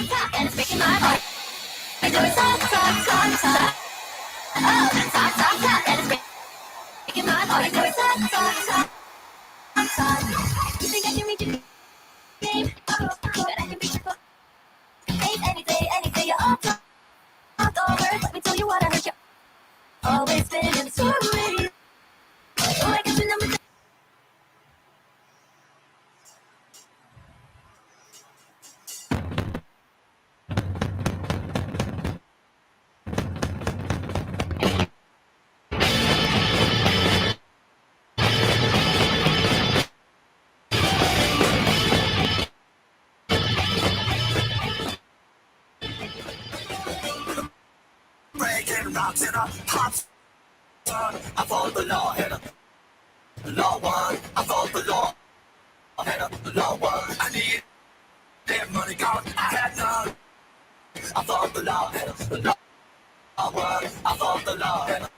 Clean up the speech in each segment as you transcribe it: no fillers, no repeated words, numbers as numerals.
top, and it's making my heart. I do it top, top, top, top. Oh, top, top, top, and it's making my heart. I do it top, top, top, top. You think I can reach your game? Oh, but I can reach your face any day. You're all talked over. Let me tell you what I heard you. Always been in the story. Oh, I got your number. Breaking rocks in a pop song. I follow the law and the law one. I follow the law and the law one. I need their money gone. I had none. I follow the law and the law one. I follow the law and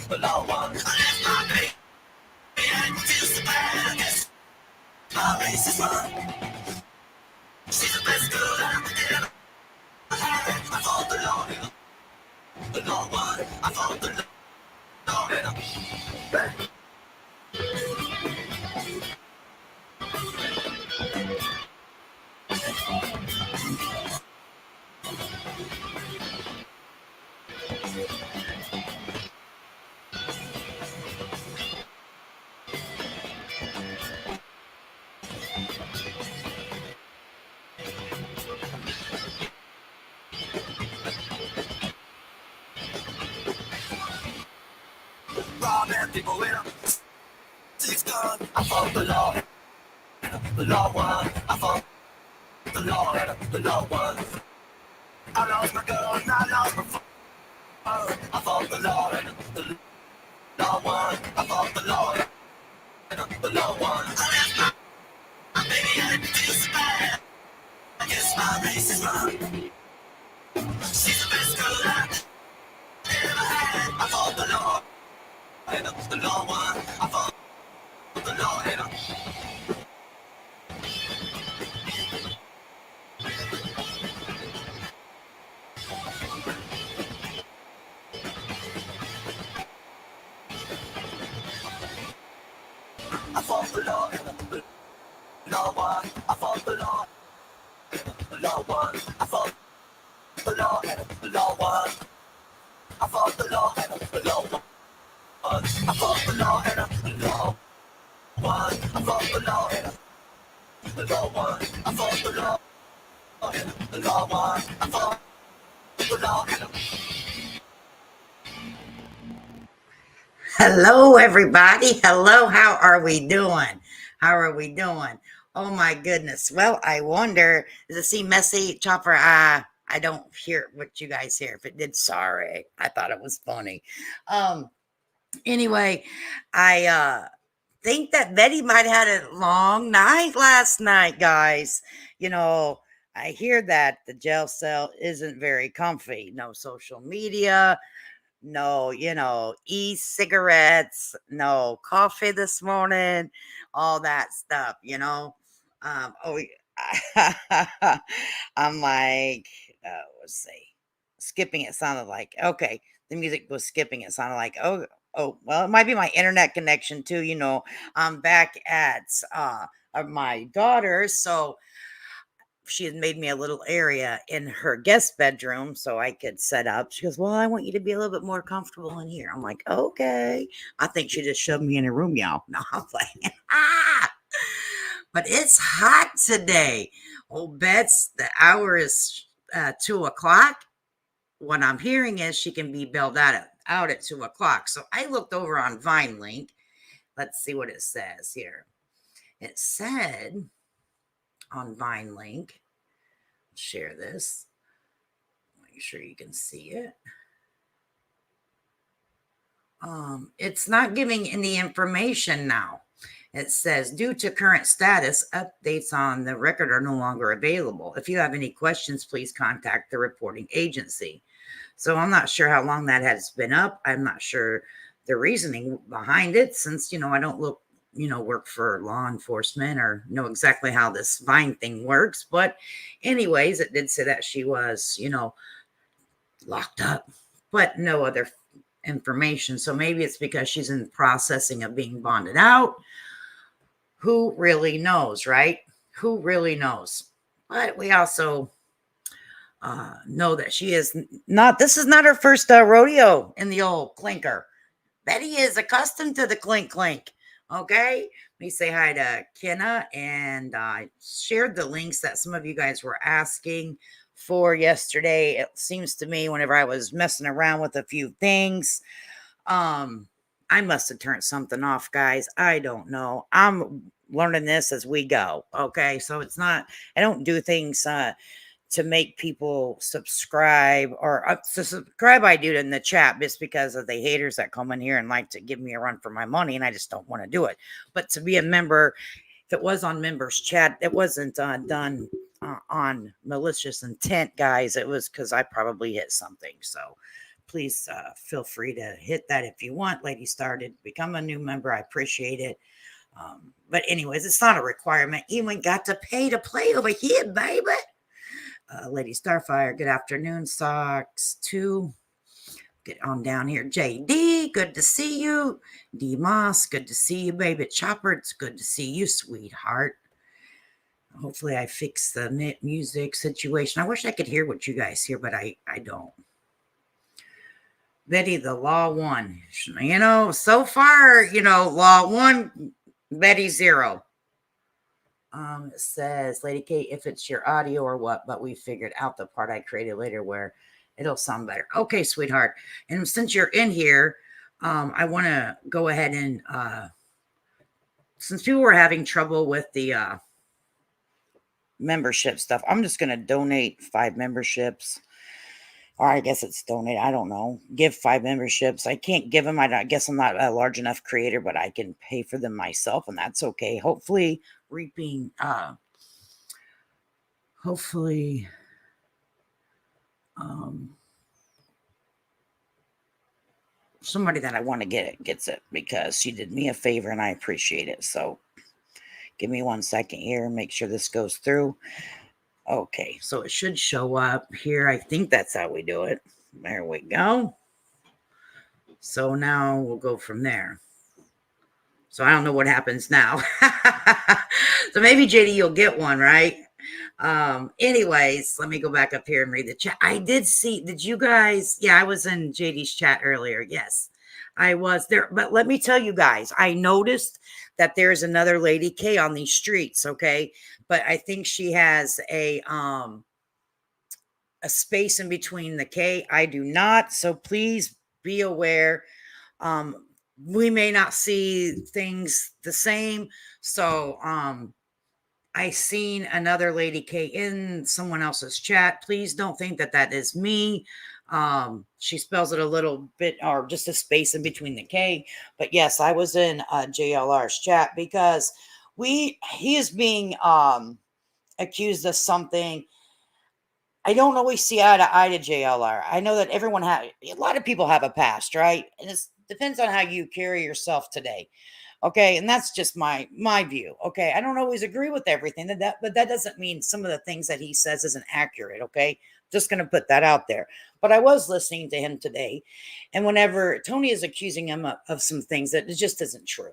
the law one. I left my baby and feels so bad. I guess my race is mine. She's the best girl I've ever had. I follow the law and the law one. I follow the law and the robbing people with a six-gun. I follow the law one. I follow the law and the law one. I lost my girl and I lost my phone. I follow the law and the law one. I follow the law and the law one. I left my baby and it feels so bad. I guess my race is mine. She's the best girl I've ever had. I follow the law and the law one. I follow the law and I follow the law and the law one. I follow the law and the law one. I follow the law and the law one. I follow the law and the law one. I follow the law and the law one. I follow the law and the law one. I follow the law and the law one. I follow the law and Hello, everybody. Hello. How are we doing? How are we doing? Oh my goodness. Well, I wonder, does it seem messy? Chopper, I don't hear what you guys hear. If it did, sorry. I thought it was funny. Anyway, I think that Betty might have had a long night last night, guys. You know, I hear that the jail cell isn't very comfy. No social media, no, e-cigarettes, no coffee this morning, all that stuff. Oh, I'm like, let's see, skipping it sounded like, okay, the music was skipping. It sounded like, well, it might be my internet connection too. I'm back at my daughter's, so she had made me a little area in her guest bedroom so I could set up. She goes, well, I want you to be a little bit more comfortable in here. I'm like, okay. I think she just shoved me in a room, y'all. No, I'm playing. But it's hot today. Old Bets, the hour is 2:00. What I'm hearing is she can be bailed out at 2:00. So I looked over on Vine Link. Let's see what it says here. It said on Vine Link, share this, make sure you can see it. It's not giving any information now. It says, due to current status, updates on the record are no longer available. If you have any questions, please contact the reporting agency. So I'm not sure how long that has been up. I'm not sure the reasoning behind it, since, I don't look work for law enforcement or know exactly how this Vine thing works. But, anyways, it did say that she was, locked up, but no other information. So maybe it's because she's in the processing of being bonded out. Who really knows, right? Who really knows? But we also know that she is not, this is not her first rodeo in the old clinker. Betty is accustomed to the clink clink. Okay. Let me say hi to Kenna, and I shared the links that some of you guys were asking for yesterday. It seems to me whenever I was messing around with a few things, I must have turned something off, guys. I don't know. I'm learning this as we go. Okay. So it's not, I don't do things to make people subscribe, or to subscribe. I do it in the chat just because of the haters that come in here and like to give me a run for my money, and I just don't want to do it. But to be a member, if it was on members chat, it wasn't done on malicious intent, guys. It was because I probably hit something. So please feel free to hit that if you want. Lady started become a new member. I appreciate it. But anyways, it's not a requirement. You ain't got to pay to play over here, baby. Lady Starfire, good afternoon. Socks 2. Get on down here. JD, good to see you. D Moss, good to see you, baby. Chopper, it's good to see you, sweetheart. Hopefully I fixed the music situation. I wish I could hear what you guys hear, but I don't. Betty, the law won. So far, law 1, Betty 0. It says, Lady Kate, if it's your audio or what, but we figured out the part I created later where it'll sound better. Okay, sweetheart. And since you're in here, I want to go ahead and, since people were having trouble with the membership stuff, I'm just going to donate 5 memberships. Or I guess it's donate. I don't know. Give 5 memberships. I can't give them. I guess I'm not a large enough creator, but I can pay for them myself, and that's okay. Hopefully reaping, somebody that I want to get it gets it, because she did me a favor and I appreciate it. So give me 1 second here. Make sure this goes through. Okay. So it should show up here. I think that's how we do it. There we go. So now we'll go from there. So I don't know what happens now. So maybe JD, you'll get one, right? Anyways, let me go back up here and read the chat. I did see, did you guys? Yeah, I was in JD's chat earlier. Yes, I was there. But let me tell you guys, I noticed that there's another Lady K on these streets. Okay. But I think she has a space in between the K. I do not. So please be aware. We may not see things the same. So, I seen another Lady K in someone else's chat. Please don't think that that is me. She spells it a little bit, or just a space in between the K. But yes, I was in JLR's chat because he is being accused of something. I don't always see eye to eye to JLR. I know that a lot of people have a past, right? And it depends on how you carry yourself today. Okay, and that's just my view. Okay, I don't always agree with everything but that doesn't mean some of the things that he says isn't accurate. Okay, just going to put that out there. But I was listening to him today, and whenever Tony is accusing him of some things that it just isn't true.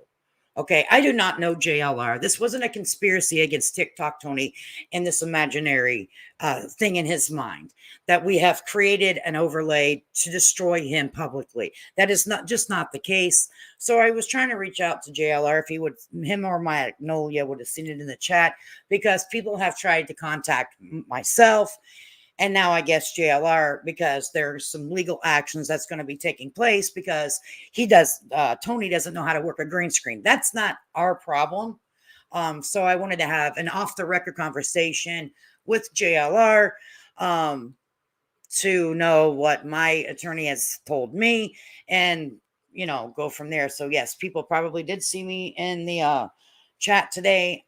Okay, I do not know JLR. This wasn't a conspiracy against TikTok Tony and this imaginary thing in his mind that we have created an overlay to destroy him publicly. That is not the case. So I was trying to reach out to JLR if him or Magnolia would have seen it in the chat, because people have tried to contact myself. And now I guess JLR, because there's some legal actions that's going to be taking place, because Tony doesn't know how to work a green screen. That's not our problem. So I wanted to have an off the record conversation with JLR to know what my attorney has told me, and go from there. So yes, people probably did see me in the chat today.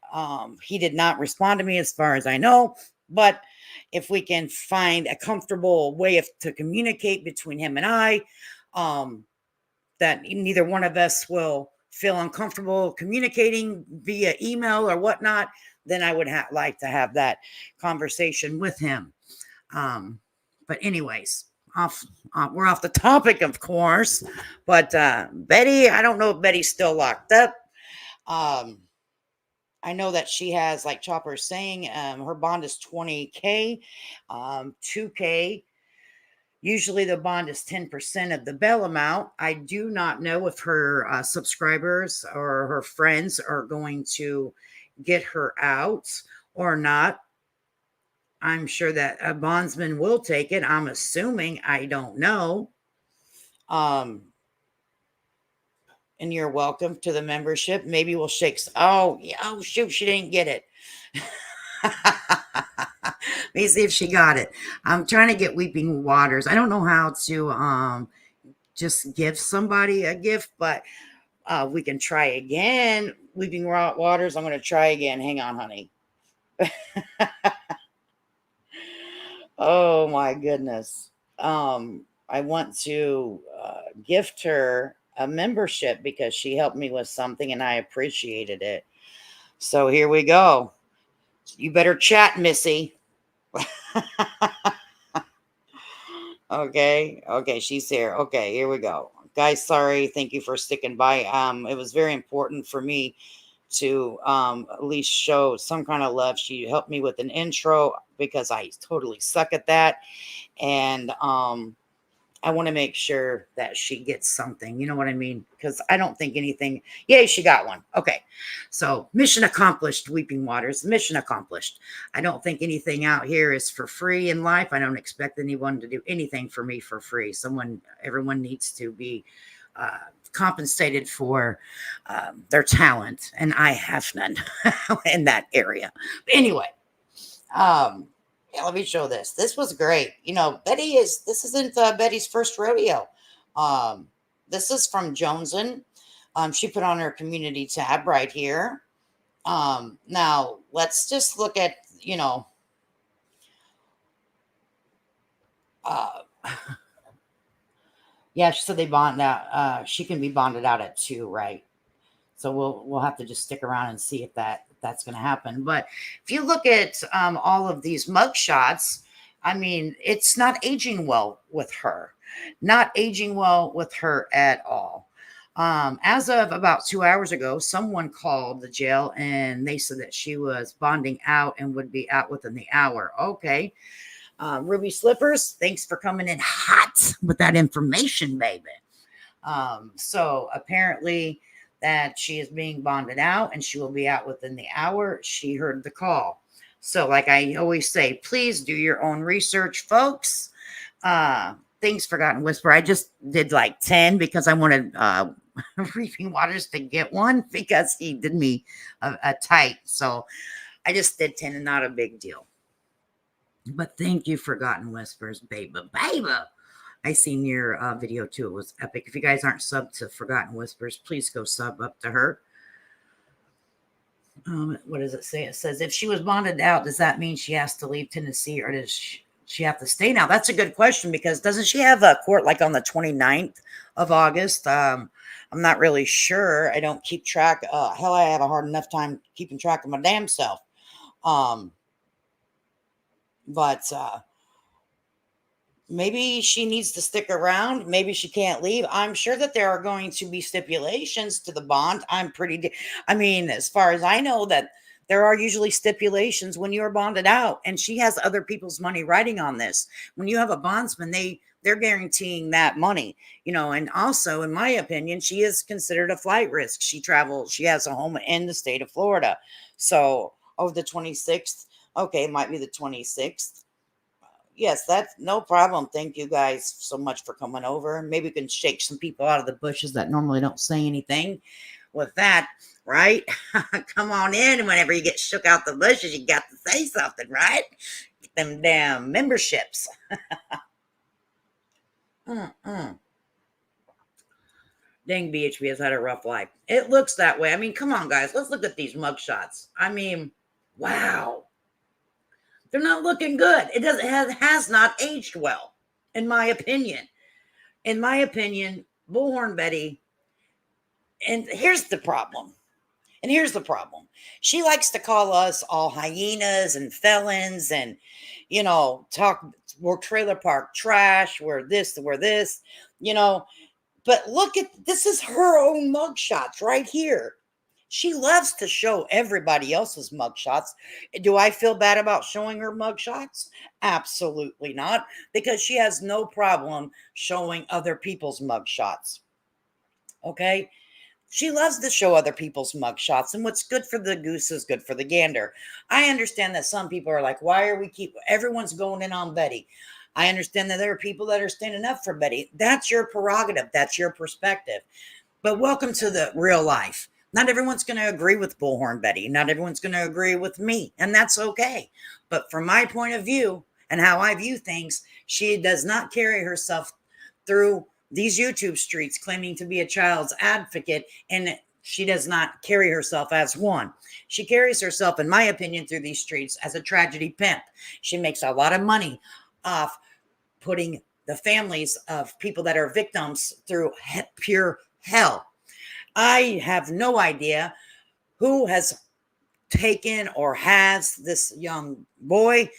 He did not respond to me as far as I know, but if we can find a comfortable way to communicate between him and I, that neither one of us will feel uncomfortable communicating via email or whatnot, then I would like to have that conversation with him. But anyways, off we're off the topic, of course. But Betty, I don't know if Betty's still locked up. Um, I know that she has, like Chopper's saying, her bond is 20K, 2K. Usually the bond is 10% of the bail amount. I do not know if her subscribers or her friends are going to get her out or not. I'm sure that a bondsman will take it. I'm assuming. I don't know. Um, and you're welcome to the membership. Maybe we'll shake. Oh, yeah. Oh, shoot. She didn't get it. Let me see if she got it. I'm trying to get Weeping Waters. I don't know how to just give somebody a gift, but we can try again. Weeping Waters. I'm going to try again. Hang on, honey. Oh my goodness. I want to gift her a membership because she helped me with something and I appreciated it. So here we go. You better chat, Missy. Okay, she's here. Okay, here we go. Guys, sorry. Thank you for sticking by. It was very important for me to at least show some kind of love. She helped me with an intro because I totally suck at that. And I want to make sure that she gets something. You know what I mean? Because I don't think anything. Yay, she got one. Okay. So, mission accomplished, Weeping Waters. Mission accomplished. I don't think anything out here is for free in life. I don't expect anyone to do anything for me for free. Everyone needs to be compensated for their talent. And I have none in that area. But anyway, yeah, let me show this. This was great. This isn't Betty's first rodeo. This is from Joneson. She put on her community tab right here. Now let's just look at, uh, yeah, so they bond out. She can be bonded out at 2, right? So we'll have to just stick around and see if that's going to happen. But if you look at all of these mug shots, I mean, it's not aging well with her, not aging well with her at all. As of about 2 hours ago, someone called the jail and they said that she was bonding out and would be out within the hour. Okay. Ruby Slippers, thanks for coming in hot with that information, baby. So apparently that she is being bonded out and she will be out within the hour. She heard the call. So, like I always say, please do your own research, folks. Things Forgotten Whisper. I just did like 10 because I wanted Reaping Waters to get one because he did me a tight. So I just did 10 and not a big deal. But thank you, Forgotten Whispers, baby. I seen your video too. It was epic. If you guys aren't subbed to Forgotten Whispers, please go sub up to her. What does it say? It says, if she was bonded out, does that mean she has to leave Tennessee or does she have to stay now? That's a good question because doesn't she have a court like on the 29th of August? I'm not really sure. I don't keep track. Hell, I have a hard enough time keeping track of my damn self. But maybe she needs to stick around. Maybe she can't leave. I'm sure that there are going to be stipulations to the bond. I mean, as far as I know, that there are usually stipulations when you're bonded out, and she has other people's money riding on this. When you have a bondsman, they're guaranteeing that money, and also, in my opinion, she is considered a flight risk. She has a home in the state of Florida. So, the 26th, okay, it might be the 26th. Yes, that's no problem. Thank you guys so much for coming over. Maybe we can shake some people out of the bushes that normally don't say anything with that, right? Come on in. And whenever you get shook out the bushes, you got to say something, right? Get them damn memberships. Dang, BHB has had a rough life. It looks that way. I mean, come on, guys. Let's look at these mugshots. I mean, wow. They're not looking good. It has not aged well, in my opinion. In my opinion, Bullhorn Betty And here's the problem. And here's the problem. She likes to call us all hyenas and felons and, talk, we're trailer park trash, we're this, you know. But look at this is her own mugshots right here. She loves to show everybody else's mugshots. Do I feel bad about showing her mugshots? Absolutely not, because she has no problem showing other people's mugshots. Okay? She loves to show other people's mugshots, and what's good for the goose is good for the gander. I understand that some people are like, why are we keep everyone's going in on Betty? I understand that there are people that are standing up for Betty. That's your prerogative. That's your perspective. But welcome to the real life. Not everyone's going to agree with Bullhorn Betty. Not everyone's going to agree with me, and that's okay. But from my point of view and how I view things, she does not carry herself through these YouTube streets claiming to be a child's advocate, and she does not carry herself as one. She carries herself, in my opinion, through these streets as a tragedy pimp. She makes a lot of money off putting the families of people that are victims through pure hell. I have no idea who has taken or has this young boy.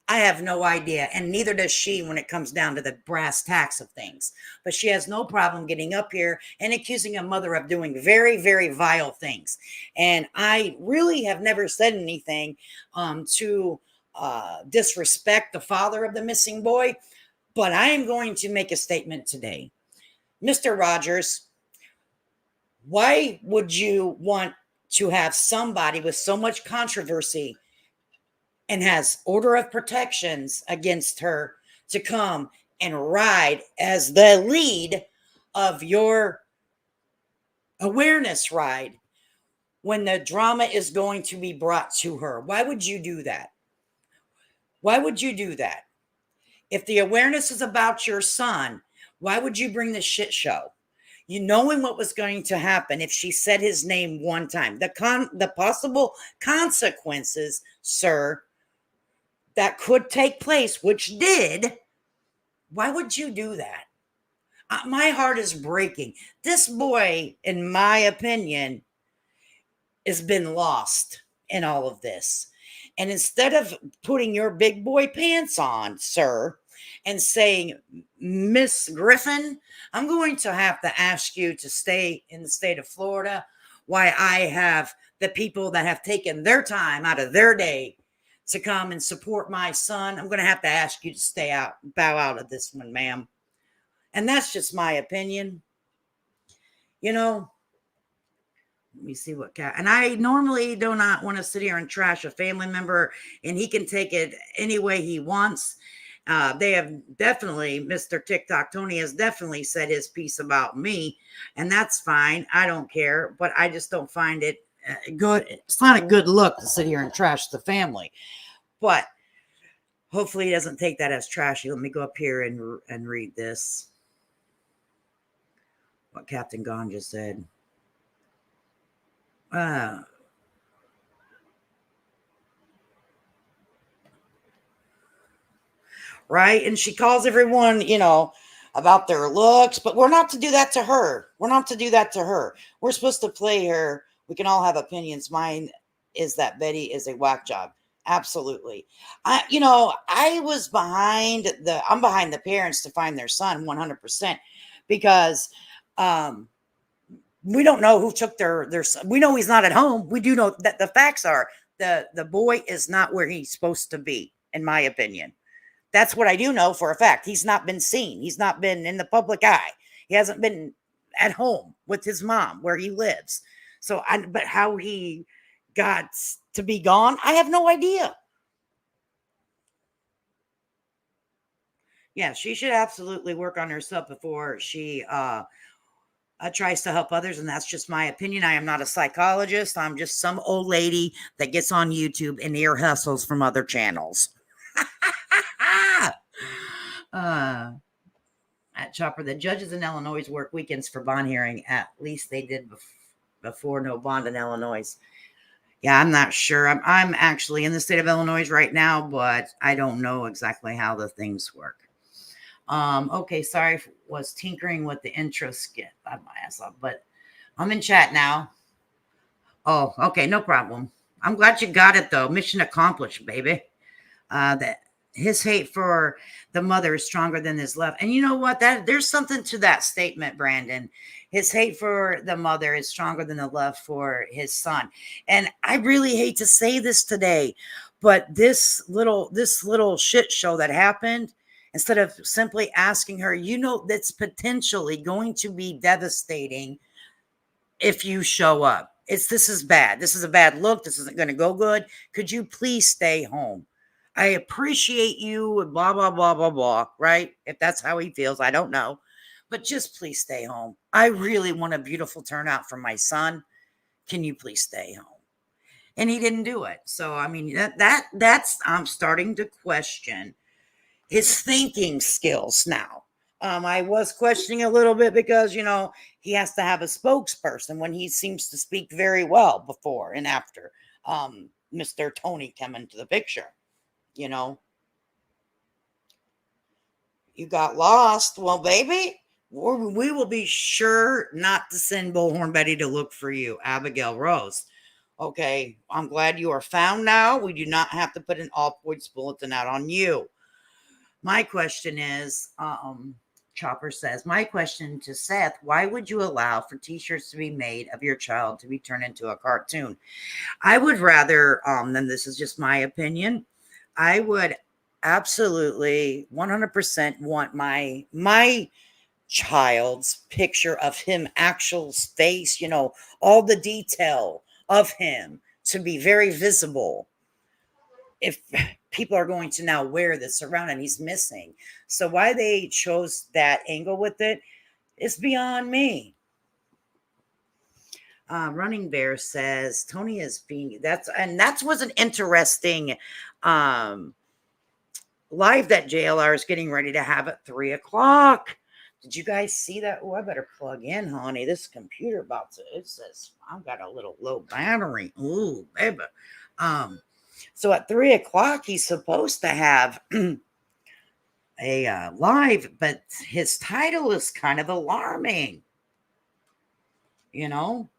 I have no idea, and neither does she when it comes down to the brass tacks of things. But she has no problem getting up here and accusing a mother of doing very, very vile things. And I really have never said anything to disrespect the father of the missing boy, but I am going to make a statement today. Mr. Rogers, why would you want to have somebody with so much controversy and has order of protections against her to come and ride as the lead of your awareness ride when the drama is going to be brought to her? Why would you do that? Why would you do that? If the awareness is about your son, why would you bring the shit show? You knowing what was going to happen if she said his name one time. The possible consequences, sir, that could take place, which did. Why would you do that? My heart is breaking. This boy, in my opinion, has been lost in all of this. And instead of putting your big boy pants on, sir, and saying, Miss Griffin, I'm going to have to ask you to stay in the state of Florida while I have the people that have taken their time out of their day to come and support my son. I'm going to have to ask you to stay out, bow out of this one, ma'am. And that's just my opinion. You know, let me see what cat. And I normally do not want to sit here and trash a family member, and he can take it any way he wants. They have definitely, Mr. TikTok Tony has definitely said his piece about me, and that's fine. I don't care, but I just don't find it good. It's not a good look to sit here and trash the family. But hopefully he doesn't take that as trashy. Let me go up here and read this. What Captain Ganja said. Right? And she calls everyone, about their looks, but we're not to do that to her. We're not to do that to her. We're supposed to play her. We can all have opinions. Mine is that Betty is a whack job. Absolutely. I'm behind the parents to find their son 100% because we don't know who took their son. We know he's not at home. We do know that the facts are the boy is not where he's supposed to be, in my opinion. That's what I do know for a fact. He's not been seen. He's not been in the public eye. He hasn't been at home with his mom where he lives. But how he got to be gone, I have no idea. Yeah, she should absolutely work on herself before she tries to help others. And that's just my opinion. I am not a psychologist. I'm just some old lady that gets on YouTube and ear hustles from other channels. At Chopper, the judges in Illinois work weekends for bond hearing. At least they did before no bond in Illinois. Yeah, I'm not sure. I'm actually in the state of Illinois right now, but I don't know exactly how the things work. Okay, sorry, was tinkering with the intro skit by my ass off, but I'm in chat now. Oh, okay, no problem. I'm glad you got it though. Mission accomplished, baby. That his hate for the mother is stronger than his love. And you know what? That there's something to that statement, Brandon. His hate for the mother is stronger than the love for his son. And I really hate to say this today, but this little shit show that happened, instead of simply asking her, that's potentially going to be devastating if you show up. This is bad. This is a bad look. This isn't going to go good. Could you please stay home? I appreciate you and blah blah blah blah blah, right? If that's how he feels, I don't know. But just please stay home. I really want a beautiful turnout for my son. Can you please stay home? And he didn't do it. So I mean that's I'm starting to question his thinking skills now. I was questioning a little bit because, he has to have a spokesperson when he seems to speak very well before and after Mr. Tony came into the picture. You know, you got lost. Well, baby, we will be sure not to send Bullhorn Betty to look for you, Abigail Rose. Okay, I'm glad you are found now. We do not have to put an all points bulletin out on you. My question is, Chopper says, my question to Seth, why would you allow for t-shirts to be made of your child to be turned into a cartoon? I would rather, then this is just my opinion, I would absolutely 100% want my child's picture of him, actual face, all the detail of him to be very visible if people are going to now wear this around and he's missing. So why they chose that angle with it is beyond me. Running Bear says Tony is being that was an interesting um live that JLR is getting ready to have at 3 o'clock. Did you guys see that? Oh, I better plug in, honey. This computer about to, it says I've got a little low battery. Ooh, baby. Um, so at 3 o'clock, he's supposed to have a live, but his title is kind of alarming. You know,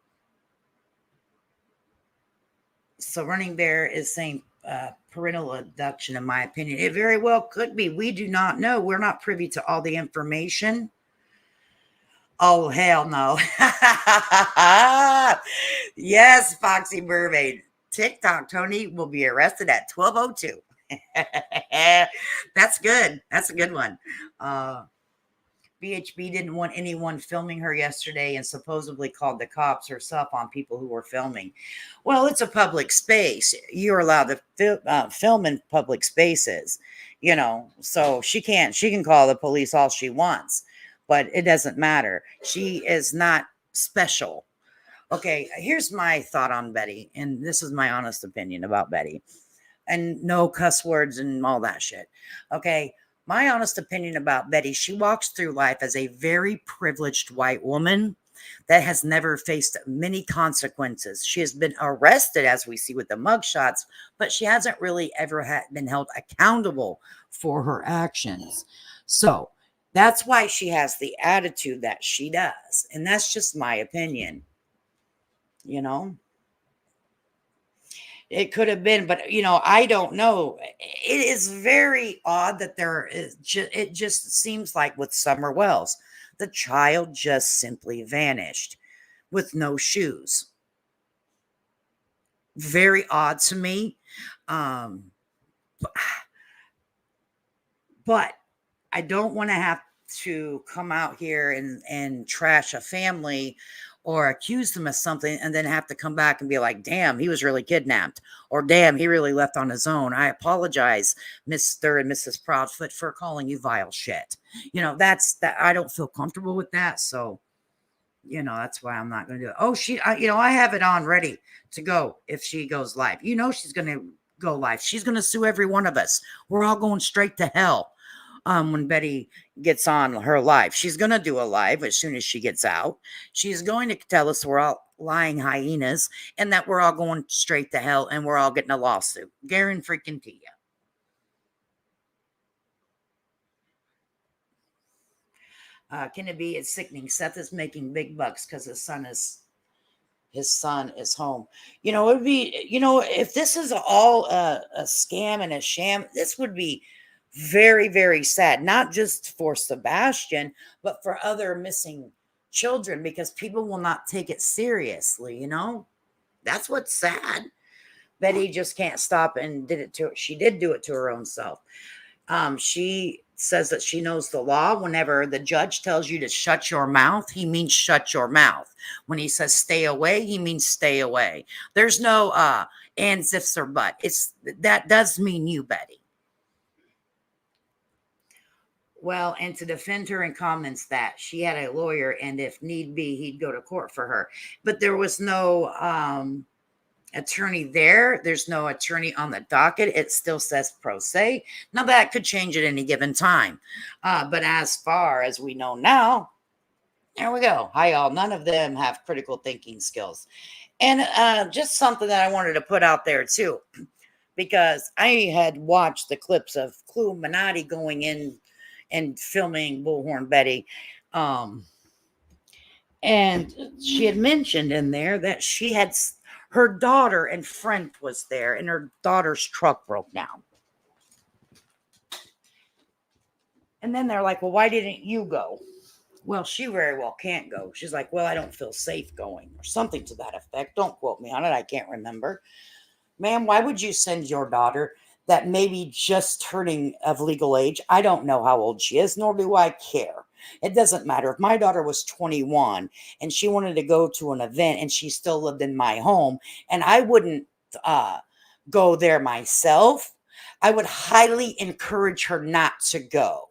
so Running Bear is saying parental abduction, in my opinion. It very well could be. We do not know. We're not privy to all the information. Oh, hell no. Yes, Foxy Mermaid. TikTok Tony will be arrested at 12:02. That's good. That's a good one. BHB didn't want anyone filming her yesterday and supposedly called the cops herself on people who were filming. Well, it's a public space. You're allowed to film in public spaces, so she can call the police all she wants, but it doesn't matter. She is not special. Okay, here's my thought on Betty, and this is my honest opinion about Betty, and no cuss words and all that shit. Okay, my honest opinion about Betty, she walks through life as a very privileged white woman that has never faced many consequences. She has been arrested, as we see with the mugshots, but she hasn't really ever been held accountable for her actions. So that's why she has the attitude that she does. And that's just my opinion, you know? It could have been, but I don't know. It is very odd that it just seems like with Summer Wells, the child just simply vanished with no shoes. Very odd to me. Um, but I don't want to have to come out here and trash a family or accuse them of something and then have to come back and be like, damn, he was really kidnapped, or damn, he really left on his own. I apologize, Mr. and Mrs. Proudfoot, for calling you vile shit. That's that. I don't feel comfortable with that. So, that's why I'm not going to do it. Oh, I have it on ready to go if she goes live. She's going to go live. She's going to sue every one of us. We're all going straight to hell. When Betty gets on her live. She's going to do a live as soon as she gets out. She's going to tell us we're all lying hyenas and that we're all going straight to hell and we're all getting a lawsuit. Guarantee freaking to you. Can it be? It's sickening. Seth is making big bucks because his son is his son is home. It would be, if this is all a scam and a sham, this would be very, very sad, not just for Sebastian, but for other missing children because people will not take it seriously. That's what's sad. Betty just can't stop and she did do it to her own self. She says that she knows the law. Whenever the judge tells you to shut your mouth, he means shut your mouth. When he says stay away, he means stay away. There's no ands, ifs, or but. That does mean you, Betty. Well, and to defend her in comments that she had a lawyer, and if need be, he'd go to court for her. But there was no attorney there. There's no attorney on the docket. It still says pro se. Now that could change at any given time. But as far as we know now, there we go. Hi, all. None of them have critical thinking skills. And just something that I wanted to put out there too, because I had watched the clips of Cluminati going in and filming Bullhorn Betty. And she had mentioned in there that her daughter and friend was there, and her daughter's truck broke down. And then they're like, well, why didn't you go? Well, she very well can't go. She's like, well, I don't feel safe going, or something to that effect. Don't quote me on it. I can't remember. Ma'am, why would you send your daughter that may be just turning of legal age? I don't know how old she is, nor do I care. It doesn't matter. If my daughter was 21 and she wanted to go to an event and she still lived in my home and I wouldn't go there myself, I would highly encourage her not to go.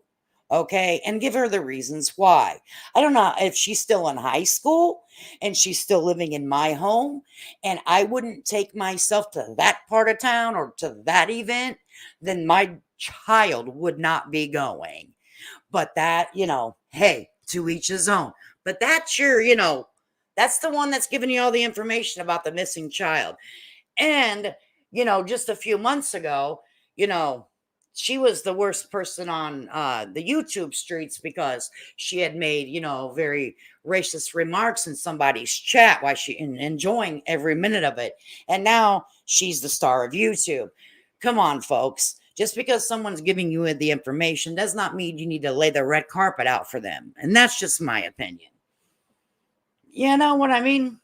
Okay. And give her the reasons why. I don't know if she's still in high school and she's still living in my home and I wouldn't take myself to that part of town or to that event, then my child would not be going. But that, hey, to each his own. But that's that's the one that's giving you all the information about the missing child. And, just a few months ago, she was the worst person on the YouTube streets because she had made, very racist remarks in somebody's chat while enjoying every minute of it. And now she's the star of YouTube. Come on, folks. Just because someone's giving you the information does not mean you need to lay the red carpet out for them. And that's just my opinion. You know what I mean?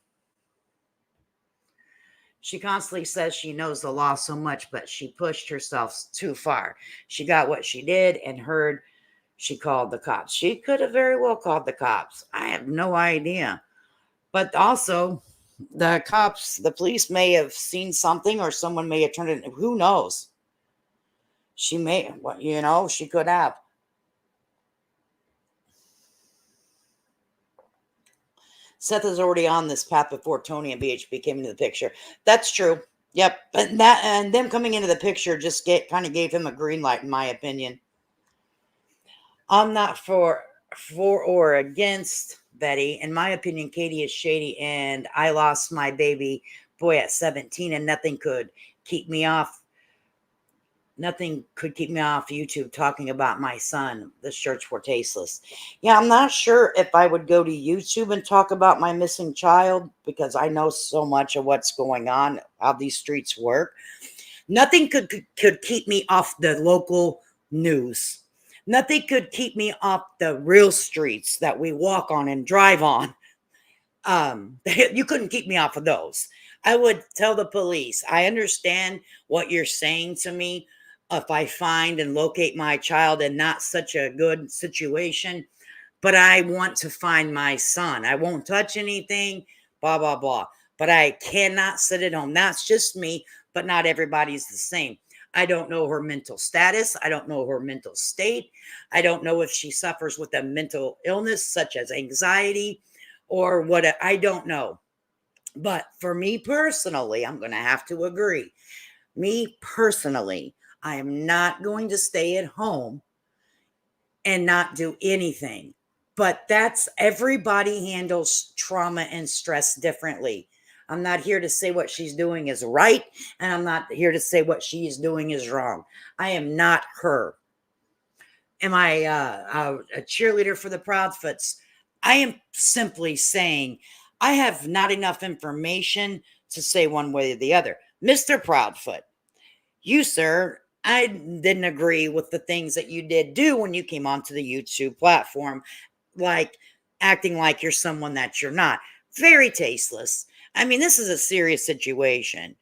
She constantly says she knows the law so much, but she pushed herself too far. She got what she did and heard she called the cops. She could have very well called the cops. I have no idea. But also, the police may have seen something or someone may have turned it. Who knows? She she could have. Seth is already on this path before Tony and BHB came into the picture. That's true. Yep. And them coming into the picture just kind of gave him a green light, in my opinion. I'm not for or against Betty. In my opinion, Katie is shady, and I lost my baby boy at 17, and nothing could keep me off YouTube talking about my son. The shirts were tasteless. Yeah, I'm not sure if I would go to YouTube and talk about my missing child because I know so much of what's going on, how these streets work. Nothing could keep me off the local news. Nothing could keep me off the real streets that we walk on and drive on. You couldn't keep me off of those. I would tell the police, I understand what you're saying to me. If I find and locate my child in not such a good situation, but I want to find my son. I won't touch anything, blah, blah, blah. But I cannot sit at home. That's just me, but not everybody's the same. I don't know her mental status. I don't know her mental state. I don't know if she suffers with a mental illness such as anxiety or what. I don't know. But for me personally, I'm going to have to agree. Me personally, I am not going to stay at home and not do anything. But that's everybody handles trauma and stress differently. I'm not here to say what she's doing is right, and I'm not here to say what she's doing is wrong. I am not her. Am I a cheerleader for the Proudfoots? I am simply saying I have not enough information to say one way or the other. Mr. Proudfoot, you, sir, I didn't agree with the things that you did do when you came onto the YouTube platform, like acting like you're someone that you're not. Very tasteless. I mean, this is a serious situation.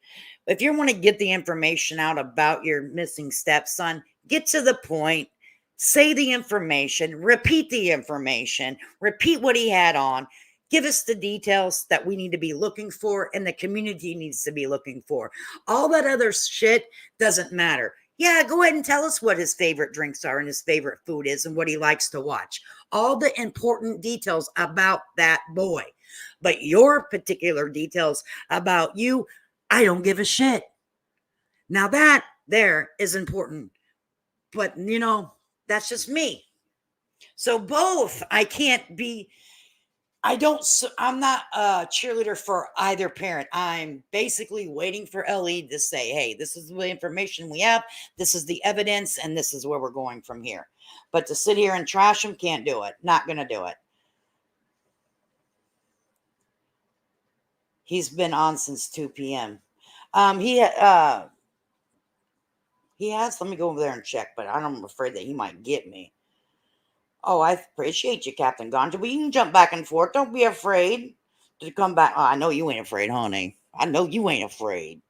If you want to get the information out about your missing stepson, get to the point, say the information, repeat the information, repeat what he had on, give us the details that we need to be looking for and the community needs to be looking for. All that other shit doesn't matter. Yeah, go ahead and tell us what his favorite drinks are and his favorite food is and what he likes to watch. All the important details about that boy. But your particular details about you, I don't give a shit. Now that there is important. But, that's just me. So both, I'm not a cheerleader for either parent. I'm basically waiting for Ellie to say, hey, this is the information we have, this is the evidence, and this is where we're going from here. But to sit here and trash him, can't do it. Not going to do it. He's been on since 2 p.m. He has, let me go over there and check, but I'm afraid that he might get me. Oh, I appreciate you, Captain Ganja. But you can jump back and forth. Don't be afraid to come back. Oh, I know you ain't afraid, honey. I know you ain't afraid.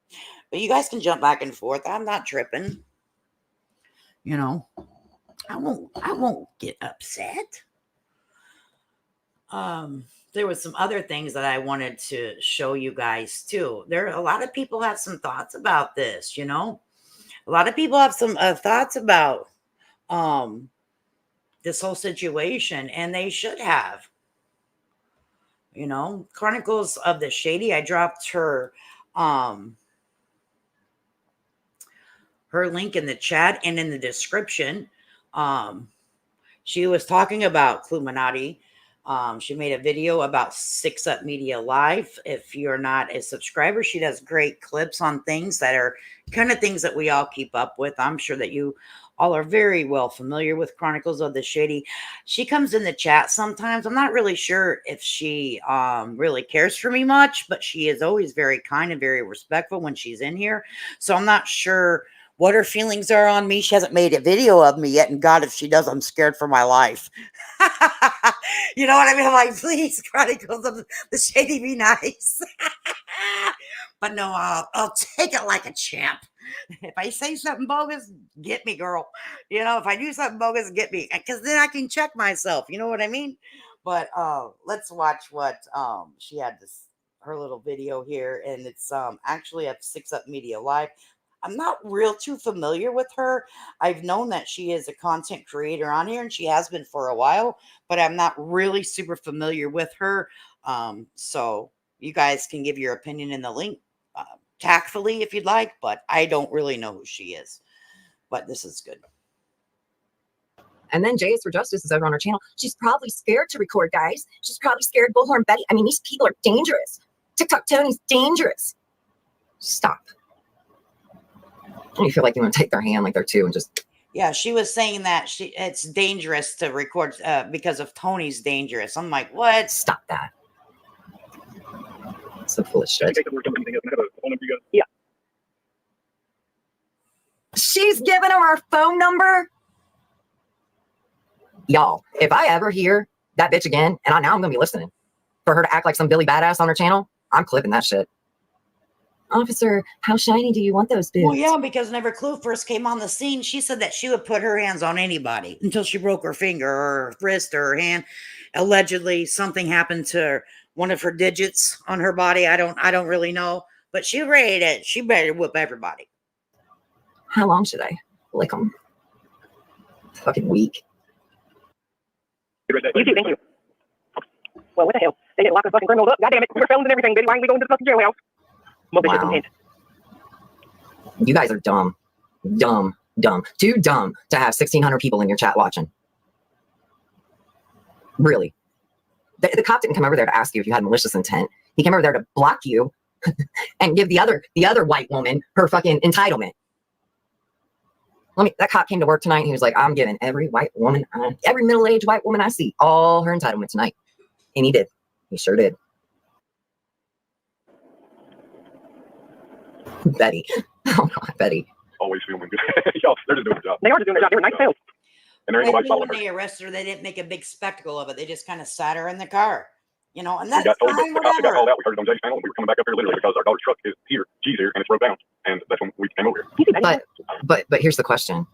But you guys can jump back and forth. I'm not tripping. I won't get upset. There was some other things that I wanted to show you guys too. A lot of people have some thoughts about this, A lot of people have some thoughts about this whole situation, and they should have. Chronicles of the Shady, I dropped her link in the chat and in the description. She was talking about Cluminati. She made a video about 6 Up Media Live. If you're not a subscriber, she does great clips on things that are kind of things that we all keep up with. I'm sure that you all are very well familiar with Chronicles of the Shady. She comes in the chat sometimes. I'm not really sure if she really cares for me much, but she is always very kind and very respectful when she's in here. So I'm not sure what her feelings are on me. She hasn't made a video of me yet, and God, if she does, I'm scared for my life. You know what I mean? I'm like, please, Chronicles of the Shady, be nice. But no, I'll take it like a champ. If I say something bogus, get me, girl. If I do something bogus, get me, because then I can check myself. You know what I mean? But let's watch what she had her little video here, and it's actually at 6 Up Media Live. I'm not real too familiar with her. I've known that she is a content creator on here, and she has been for a while, but I'm not really super familiar with her. So you guys can give your opinion in the link tactfully if you'd like, but I don't really know who she is. But this is good. And then J is for Justice is over on her channel. She's probably scared to record, guys. She's probably scared Bullhorn Betty. I mean, these people are dangerous. TikTok Tony's dangerous. Stop. You feel like you want to take their hand like they're two and just... Yeah, she was saying that it's dangerous to record because of Tony's dangerous. I'm like, what? Stop that. So full of shit. Yeah. She's giving him her phone number. Y'all, if I ever hear that bitch again, and now I'm going to be listening, for her to act like some Billy Badass on her channel, I'm clipping that shit. Officer, how shiny do you want those boots? Well, yeah, because whenever Clue first came on the scene, she said that she would put her hands on anybody until she broke her finger or her wrist or her hand. Allegedly, something happened to one of her digits on her body. I don't really know, but she ready to whoop everybody. How long should I lick them? Fucking weak. You too, thank you. Well, what the hell? They didn't lock us fucking criminals up. God damn it. We're felons and everything, baby. Why ain't we going to the fucking jailhouse? Wow. You guys are dumb. Dumb. Too dumb to have 1,600 people in your chat watching. Really. The cop didn't come over there to ask you if you had malicious intent. He came over there to block you and give the other white woman her fucking entitlement. That cop came to work tonight and he was like, I'm giving every middle-aged white woman I see all her entitlement tonight. And he did. He sure did. Betty. Oh God, Betty. Always filming. Yo, they're just doing their job. They are just doing their job. They were nice tails. And there ain't I nobody think following when her. they arrested her, they didn't make a big spectacle of it. They just kind of sat her in the car, you know, and We that's got told, fine, the cops got whatever. called out. We heard it on Jay's channel. We were coming back up here literally because our daughter's truck is here. She's here, and it's broke down. And that's when we came over here. You see Betty? But here's the question: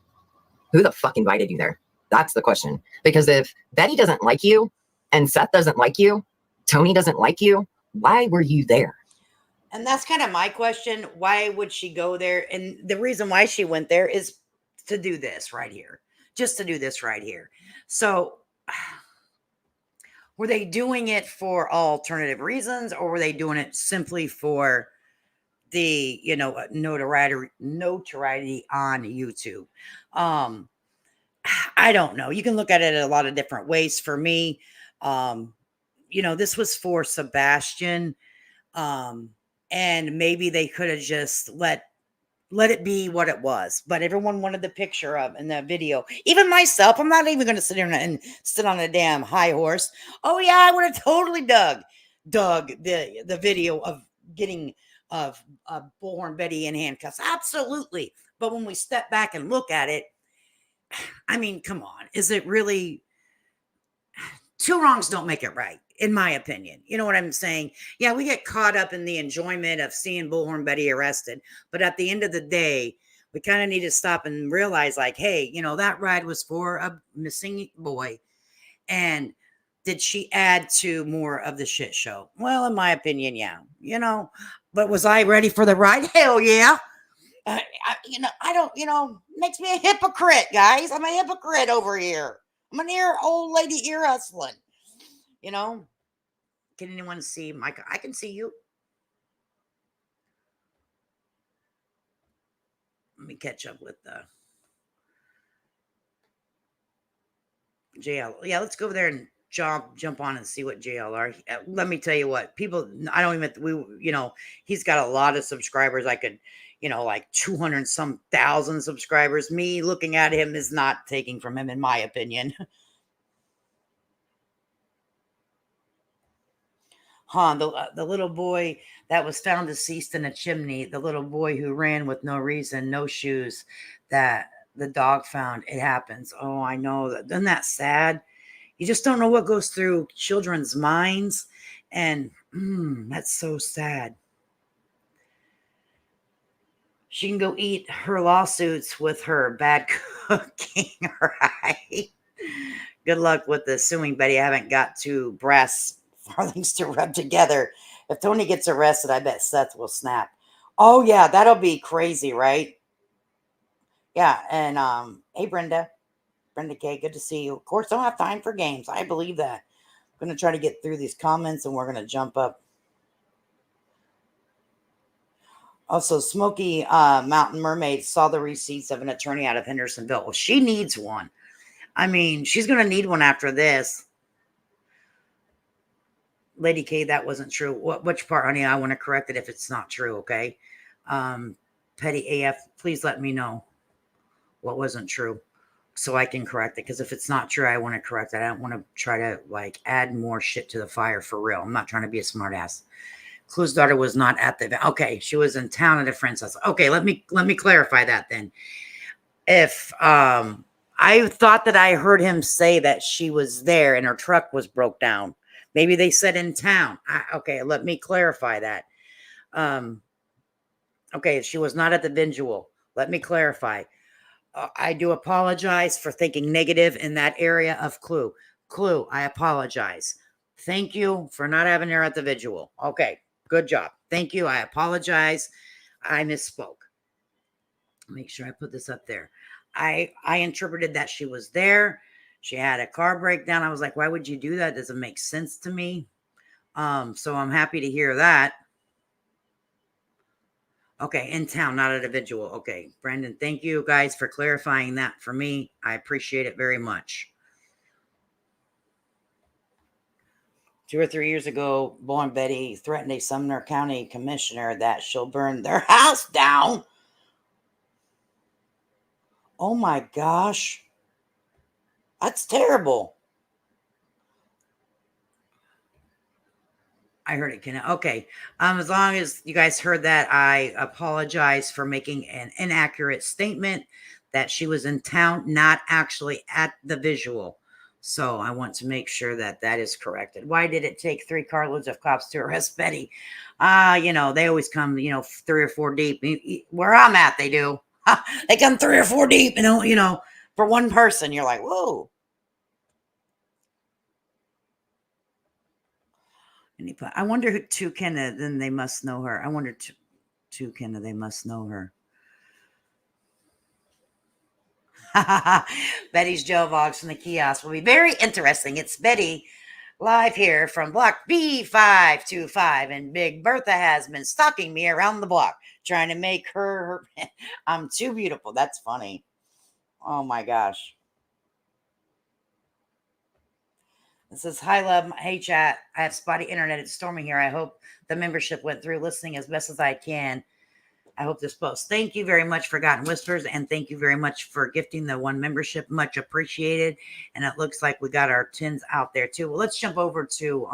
who the fuck invited you there? That's the question. Because if Betty doesn't like you, and Seth doesn't like you, Tony doesn't like you, why were you there? And that's kind of my question. Why would she go there? And the reason why she went there is to do this right here, just to do this right here. So, were they doing it for alternative reasons, or were they doing it simply for the, you know, notoriety on YouTube? Um, I don't know. You can look at it a lot of different ways. For me, you know, this was for Sebastian. And maybe they could have just let it be what it was, but everyone wanted the picture of in that video. Even myself, I'm not even going to sit here and sit on a damn high horse. Oh yeah, I would have totally dug the video of getting of Bullhorn Betty in handcuffs. Absolutely. But when we step back and look at it, I mean, come on, is it really? Two wrongs don't make it right, in my opinion. You know what I'm saying? Yeah, we get caught up in the enjoyment of seeing Bullhorn Betty arrested. But at the end of the day, we kind of need to stop and realize, like, hey, you know, that ride was for a missing boy. And did she add to more of the shit show? Well, in my opinion, yeah. You know, but was I ready for the ride? Hell yeah. You know, I don't, you know, makes me a hypocrite, guys. I'm a hypocrite over here. I'm an old lady ear hustling. You know, can anyone see Micah? I can see you. Let me catch up with the JL. Yeah, let's go over there and jump on and see what JLR. Let me tell you what, people. I don't even. You know, he's got a lot of subscribers. I could, you know, like 200 some thousand subscribers. Me looking at him is not taking from him, in my opinion. The little boy that was found deceased in a chimney, the little boy who ran with no reason, no shoes, that the dog found. It happens. Oh, I know. Isn't that sad? You just don't know what goes through children's minds. And that's so sad. She can go eat her lawsuits with her bad cooking, right? Good luck with the suing, Betty. I haven't got two brass farthings to rub together. If Tony gets arrested, I bet Seth will snap. Oh yeah, that'll be crazy, right? Yeah, and hey Brenda K, good to see you. Of course, I don't have time for games. I believe that. I'm gonna try to get through these comments, and we're gonna jump up. Also, Smoky Mountain Mermaid saw the receipts of an attorney out of Hendersonville. Well, she needs one. I mean, she's gonna need one after this. Lady K, that wasn't true. Which part, honey? I want to correct it if it's not true, okay? Petty AF, please let me know what wasn't true so I can correct it. Because if it's not true, I want to correct it. I don't want to try to like add more shit to the fire for real. I'm not trying to be a smartass. Clue's daughter was not at the event. Okay, she was in town at a friend's house. Okay, let me clarify that then. If I thought that I heard him say that she was there and her truck was broke down. Maybe they said in town. Okay, let me clarify that. Okay, she was not at the visual. Let me clarify. I do apologize for thinking negative in that area of Clue. Clue, I apologize. Thank you for not having her at the visual. Okay, good job. Thank you. I apologize. I misspoke. Make sure I put this up there. I interpreted that she was there. She had a car breakdown. I was like, why would you do that? Doesn't make sense to me. So I'm happy to hear that. Okay, in town, not at a visual. Okay, Brandon, thank you guys for clarifying that for me. I appreciate it very much. 2 or 3 years ago, Born Betty threatened a Sumner County commissioner that she'll burn their house down. Oh my gosh. That's terrible. I heard it, Kenna. Okay. As long as you guys heard that, I apologize for making an inaccurate statement that she was in town, not actually at the visual. So I want to make sure that that is corrected. Why did it take 3 carloads of cops to arrest Betty? They always come, 3 or 4 deep. Where I'm at, they do. They come 3 or 4 deep, for one person. You're like, whoa. I wonder who to Kenna, then they must know her. I wonder to Kenna, they must know her. Betty's jail vlogs from the kiosk will be very interesting. It's Betty live here from block B525, and Big Bertha has been stalking me around the block, trying to make her I'm too beautiful. That's funny. Oh my gosh. It says, hi, love. Hey, chat. I have spotty internet. It's storming here. I hope the membership went through, listening as best as I can. I hope this post. Thank you very much, Forgotten Whispers, and thank you very much for gifting the 1 membership. Much appreciated. And it looks like we got our 10s out there, too. Well, let's jump over to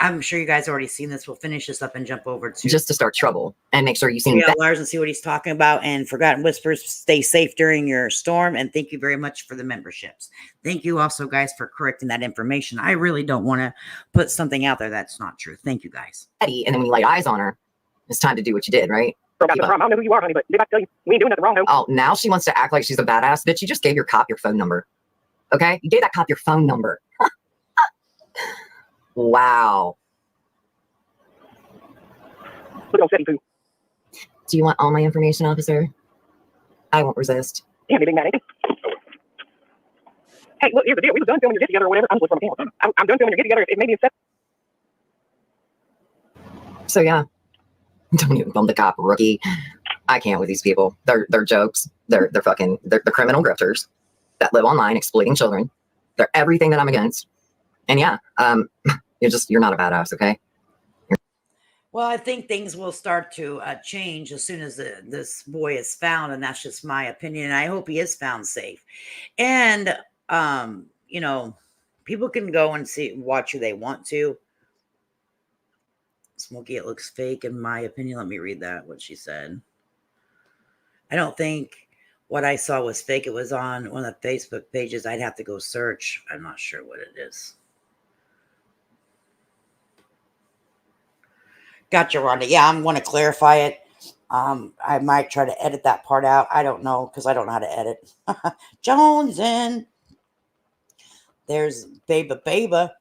I'm sure you guys already seen this. We'll finish this up and jump over to just to start trouble and make sure you see Lars and see what he's talking about. And Forgotten Whispers, stay safe during your storm. And thank you very much for the memberships. Thank you also, guys, for correcting that information. I really don't want to put something out there that's not true. Thank you, guys. Betty, and then when you lay eyes on her, it's time to do what you did, right? Bro, I don't know who you are, honey, but did I tell you we ain't doing nothing wrong, though? Oh, now she wants to act like she's a badass. Bitch, you just gave your cop your phone number. Okay? You gave that cop your phone number. Wow. Look on 72. Do you want all my information, officer? I won't resist. Damn, you big man, ain't you? Hey, look, here's the deal. We was done filming your get together or whatever. I'm just looking from the camera. I'm done filming your get together. It may be a step. So yeah, don't even bum the cop, rookie. I can't with these people. They're jokes. They're criminal grifters that live online exploiting children. They're everything that I'm against. And yeah, you're not a badass, okay? Well, I think things will start to change as soon as this boy is found, and that's just my opinion. And I hope he is found safe. And people can go and watch who they want to. Smokey, it looks fake in my opinion. Let me read that, what she said. I don't think what I saw was fake. It was on one of the Facebook pages. I'd have to go search. I'm not sure what it is. Gotcha, Rhonda. Yeah, I'm going to clarify it. I might try to edit that part out. I don't know, because I don't know how to edit. Jones in. There's Baba.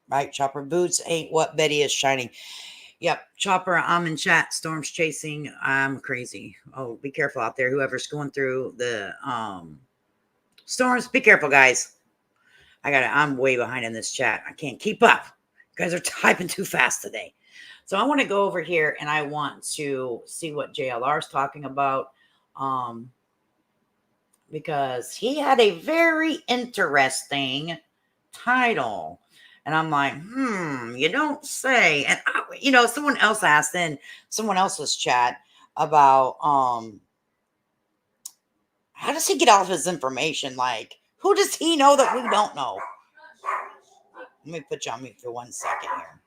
Right, Chopper boots ain't what Betty is shining. Yep, Chopper, I'm in chat. Storm's chasing. I'm crazy. Oh, be careful out there. Whoever's going through the storms, be careful, guys. I'm way behind in this chat. I can't keep up. You guys are typing too fast today. So I want to go over here and I want to see what JLR is talking about. Because he had a very interesting title. And I'm like, you don't say. And, someone else asked in someone else's chat about how does he get all of his information? Like, who does he know that we don't know? Let me put you on mute for 1 second here.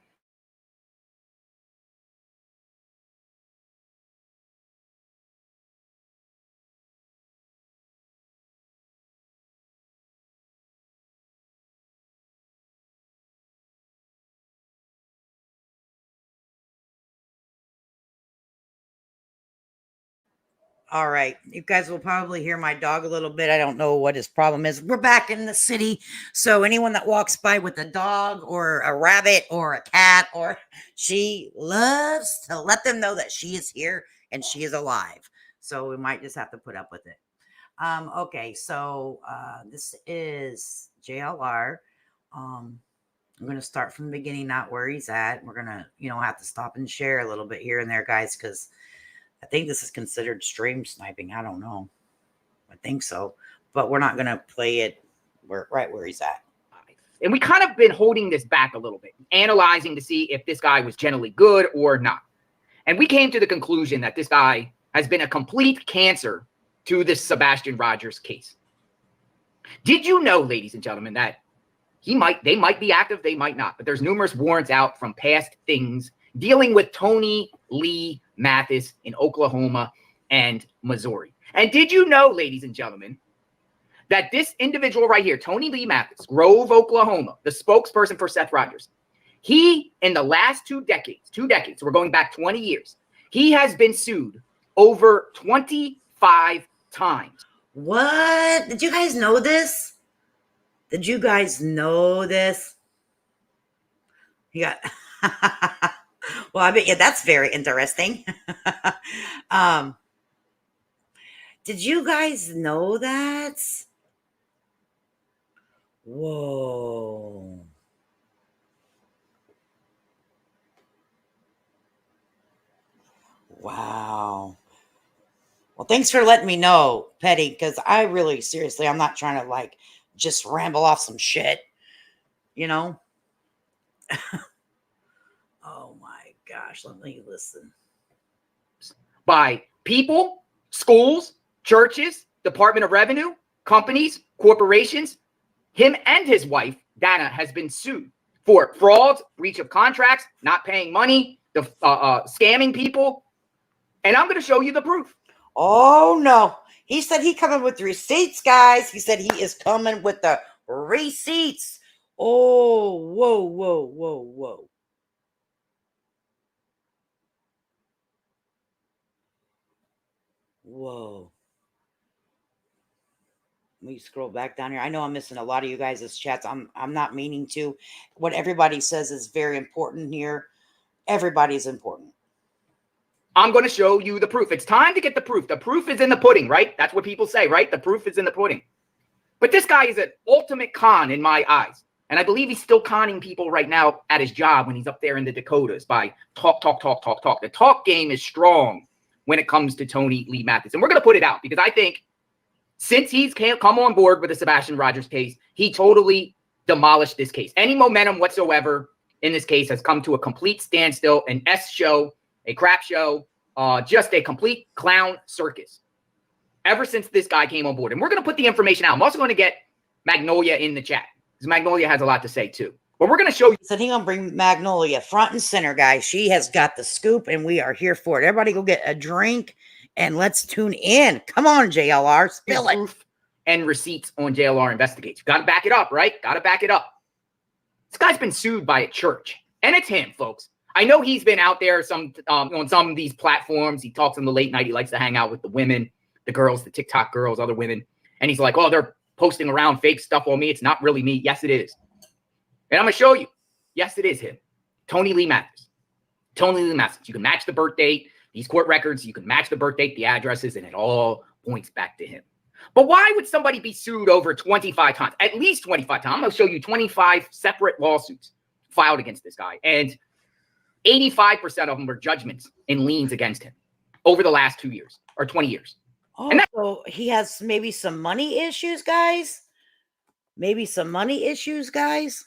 All right. You guys will probably hear my dog a little bit. I don't know what his problem is. We're back in the city. So anyone that walks by with a dog or a rabbit or a cat, or she loves to let them know that she is here and she is alive. So we might just have to put up with it. Okay. So this is JLR. I'm going to start from the beginning, not where he's at. We're going to, have to stop and share a little bit here and there, guys, because I think this is considered stream sniping. I don't know. I think so. But we're not going to play it right where he's at. And we kind of been holding this back a little bit, analyzing to see if this guy was generally good or not. And we came to the conclusion that this guy has been a complete cancer to this Sebastian Rogers case. Did you know, ladies and gentlemen, that They might be active, they might not, but there's numerous warrants out from past things dealing with Tony Lee Mathis in Oklahoma and Missouri. And did you know, ladies and gentlemen, that this individual right here, Tony Lee Mathis, Grove, Oklahoma, the spokesperson for Seth Rogers, he, in the last 2 decades, we're going back 20 years, he has been sued over 25 times. What? Did you guys know this? Did you guys know this? You got well, I bet yeah, that's very interesting. Did you guys know that? Whoa. Wow. Well, thanks for letting me know, Petty, because I really, seriously, I'm not trying to like just ramble off some shit, you know? Oh my gosh, let me listen. By people, schools, churches, Department of Revenue, companies, corporations. Him and his wife, Dana, has been sued for fraud, breach of contracts, not paying money, scamming people. And I'm going to show you the proof. Oh no. He said he coming with receipts, guys. He said he is coming with the receipts. Oh, whoa, whoa, whoa, whoa. Whoa. Let me scroll back down here. I know I'm missing a lot of you guys' chats. I'm not meaning to. What everybody says is very important here. Everybody's important. I'm going to show you the proof. It's time to get the proof. The proof is in the pudding, right? That's what people say, right? The proof is in the pudding. But this guy is an ultimate con in my eyes. And I believe he's still conning people right now at his job when he's up there in the Dakotas by talk. The talk game is strong when it comes to Tony Lee Mathis. And we're going to put it out because I think since he's come on board with the Sebastian Rogers case, he totally demolished this case. Any momentum whatsoever in this case has come to a complete standstill, an S show, a crap show, just a complete clown circus ever since this guy came on board. And we're going to put the information out. I'm also going to get Magnolia in the chat because Magnolia has a lot to say too. But we're going to show you. So he's going to bring Magnolia front and center, guys. She has got the scoop and we are here for it. Everybody go get a drink and let's tune in. Come on, JLR, spill it. Proof and receipts on JLR Investigates. Got to back it up, right? Got to back it up. This guy's been sued by a church, and it's him, folks. I know he's been out there on some of these platforms. He talks in the late night. He likes to hang out with the women, the girls, the TikTok girls, other women. And he's like, oh, they're posting around fake stuff on me. It's not really me. Yes, it is. And I'm going to show you. Yes, it is him. Tony Lee Mathis. Tony Lee Mathis. You can match the birth date, these court records. You can match the birth date, the addresses, and it all points back to him. But why would somebody be sued over 25 times? At least 25 times. I'm going to show you 25 separate lawsuits filed against this guy. And 85% of them were judgments and liens against him over the last 2 years or 20 years. Oh, and so he has maybe some money issues, guys? Maybe some money issues, guys?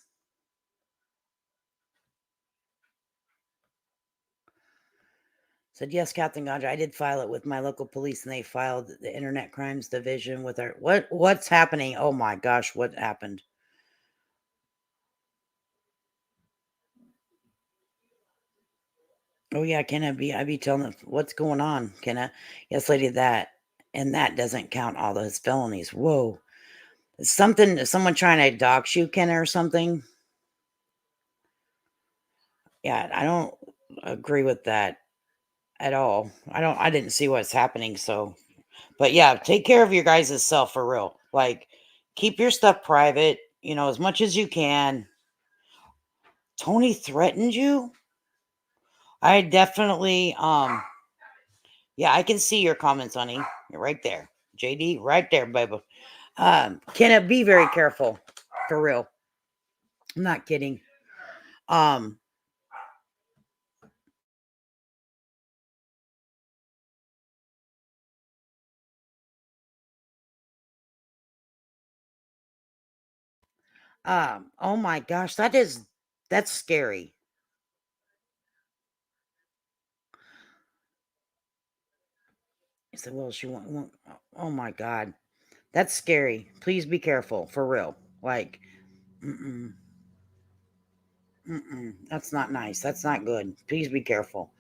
Said, yes, Captain Ganja, I did file it with my local police, and they filed the Internet Crimes Division with our... What's happening? Oh, my gosh, what happened? Oh, yeah, can I be telling them what's going on? Can I? Yes, lady, that. And that doesn't count all those felonies. Whoa. Is someone trying to dox you, Kenna, or something? Yeah, I don't agree with that at all. I didn't see what's happening, so. But yeah, take care of your guys' self for real. Like, keep your stuff private, as much as you can. Tony threatened you? I definitely, yeah, I can see your comments, honey. You're right there. JD, right there, baby. Kenna, be very careful. For real. I'm not kidding. Oh my gosh, that's scary. He said, well, she won't, oh my God. That's scary. Please be careful, for real. Like, Mm-mm. That's not nice. That's not good. Please be careful.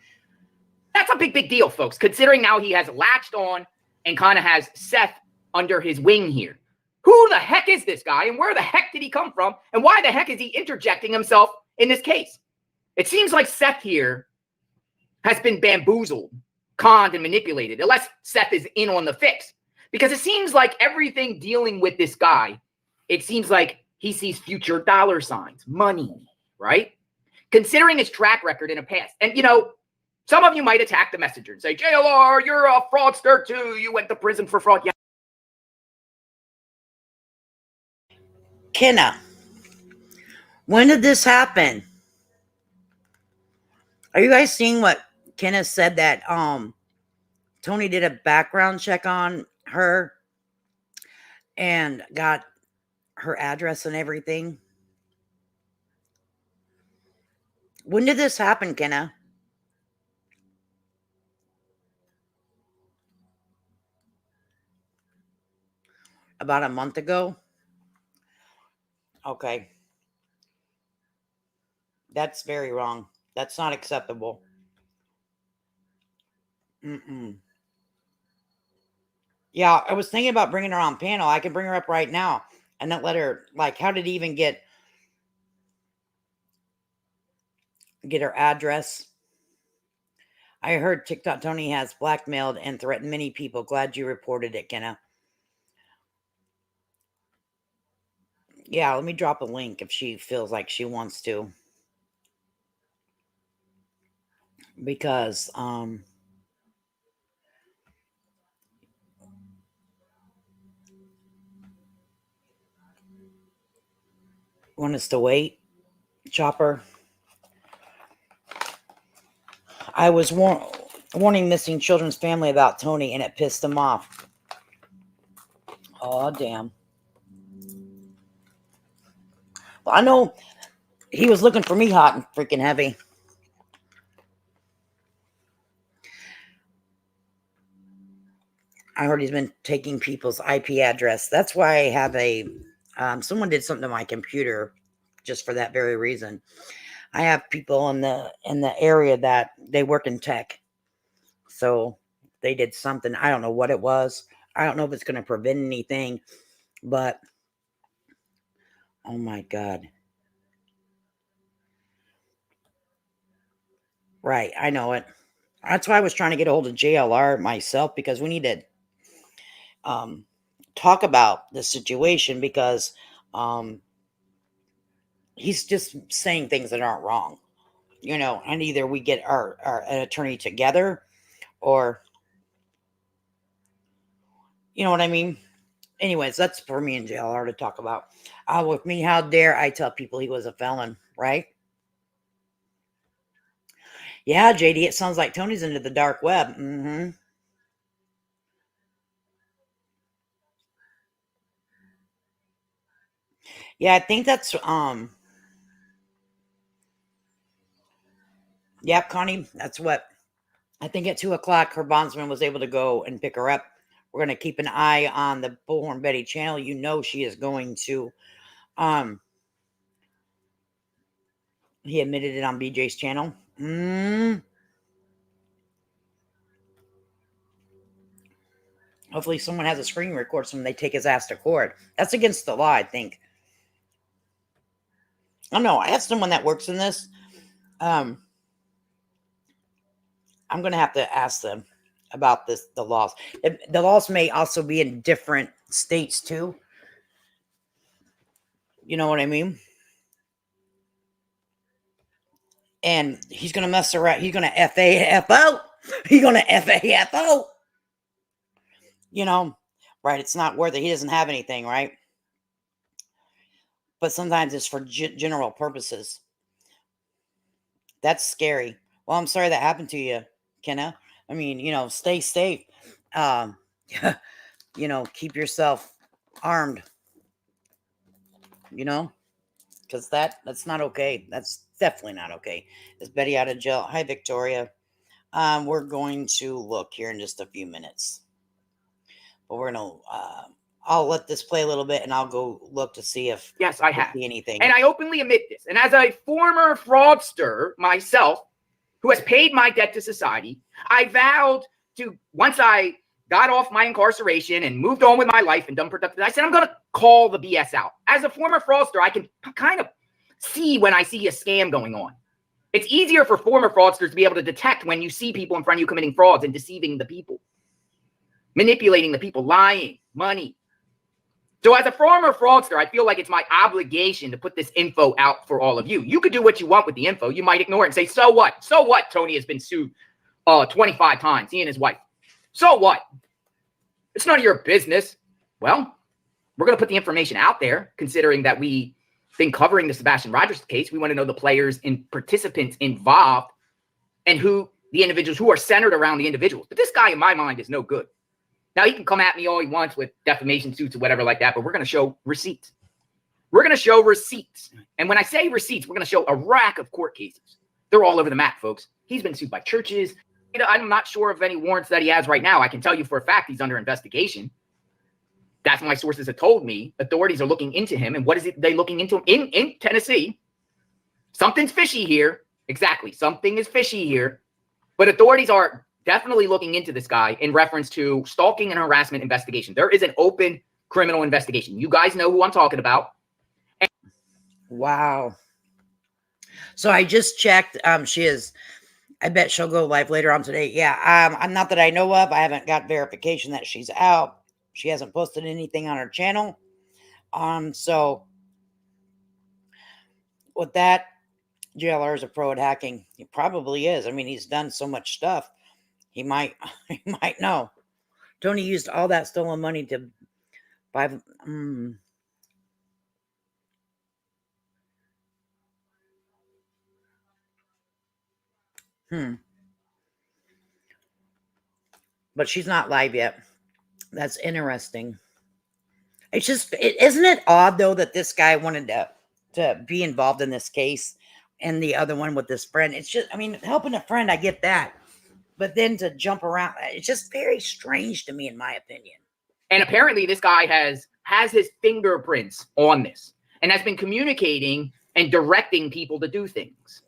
That's a big deal, folks, considering now he has latched on and kind of has Seth under his wing here. Who the heck is this guy, and where the heck did he come from, and why the heck is he interjecting himself in this case? It seems like Seth here has been bamboozled, conned, and manipulated, unless Seth is in on the fix. Because it seems like everything dealing with this guy, it seems like he sees future dollar signs, money, right? Considering his track record in the past. And, you know, some of you might attack the messenger and say, JLR, you're a fraudster too. You went to prison for fraud. Yeah. Kenna, when did this happen? Are you guys seeing what Kenna said that Tony did a background check on her and got her address and everything? When did this happen, Kenna? About a month ago? Okay. That's very wrong. That's not acceptable. Yeah, I was thinking about bringing her on panel. I can bring her up right now and not let her, like, how did he even get her address? I heard TikTok Tony has blackmailed and threatened many people. Glad you reported it, Kenna. Yeah, let me drop a link if she feels like she wants to. Because, want us to wait? Chopper? I was warning missing children's family about Tony, and it pissed them off. Oh, damn. Well, I know he was looking for me hot and freaking heavy. I heard he's been taking people's IP address. That's why I have a, someone did something to my computer just for that very reason. I have people in the area that they work in tech. So they did something. I don't know what it was. I don't know if it's going to prevent anything, but oh my God. Right. I know it. That's why I was trying to get a hold of JLR myself, because we need to talk about the situation, because he's just saying things that aren't wrong, you know, and either we get our an attorney together, or you know what I mean? Anyways, that's for me and JLR to talk about. With me, how dare I tell people he was a felon, right? Yeah, JD, it sounds like Tony's into the dark web. Yeah, I think that's yeah, Connie, that's what I think at 2:00 her bondsman was able to go and pick her up. We're gonna keep an eye on the Bullhorn Betty channel. You know she is going to he admitted it on BJ's channel. Hopefully someone has a screen record so when they take his ass to court. That's against the law, I think. I don't know. I have someone that works in this. I'm going to have to ask them about this, the laws. The laws may also be in different states too. You know what I mean? And he's going to mess around. He's going to FAFO. He's going to FAFO. You know, right? It's not worth it. He doesn't have anything, right? But sometimes it's for general purposes. That's scary. Well, I'm sorry that happened to you, Kenna. I mean, you know, stay safe. Um, you know, keep yourself armed. You know, because that's not okay. That's definitely not okay. Is Betty out of jail? Hi, Victoria. We're going to look here in just a few minutes, but we're gonna. I'll let this play a little bit and I'll go look to see if Yes, I I have. see anything. And I openly admit this. And as a former fraudster myself, who has paid my debt to society, I vowed to, once I got off my incarceration and moved on with my life and done productive, I said, I'm going to call the BS out. As a former fraudster, I can kind of see when I see a scam going on. It's easier for former fraudsters to be able to detect when you see people in front of you committing frauds and deceiving the people, manipulating the people, lying, money. So as a former fraudster, I feel like it's my obligation to put this info out for all of you. You could do what you want with the info. You might ignore it and say, so what? So what? Tony has been sued 25 times, he and his wife. So what? It's none of your business. Well, we're going to put the information out there, considering that we've been covering the Sebastian Rogers case. We want to know the players and participants involved and who the individuals who are centered around the individuals. But this guy, in my mind, is no good. Now, he can come at me all he wants with defamation suits or whatever like that, but we're going to show receipts. We're going to show receipts. And when I say receipts, we're going to show a rack of court cases. They're all over the map, folks. He's been sued by churches. I'm not sure of any warrants that he has right now. I can tell you for a fact he's under investigation. That's what my sources have told me. Authorities are looking into him. And what is it they looking into him? In Tennessee? Something's fishy here. Exactly. Something is fishy here. But authorities are definitely looking into this guy in reference to stalking and harassment investigation. There is an open criminal investigation. You guys know who I'm talking about. Wow. So I just checked. She is, I bet she'll go live later on today. Yeah. I'm not that I know of. I haven't got verification that she's out. She hasn't posted anything on her channel. So with that, JLR is a pro at hacking. He probably is. I mean, he's done so much stuff. He might know. Tony used all that stolen money to buy. But she's not live yet. That's interesting. It's just, isn't it odd though that this guy wanted to be involved in this case, and the other one with this friend? It's just, I mean, helping a friend, I get that. But then to jump around, it's just very strange to me, in my opinion. And apparently this guy has his fingerprints on this and has been communicating and directing people to do things.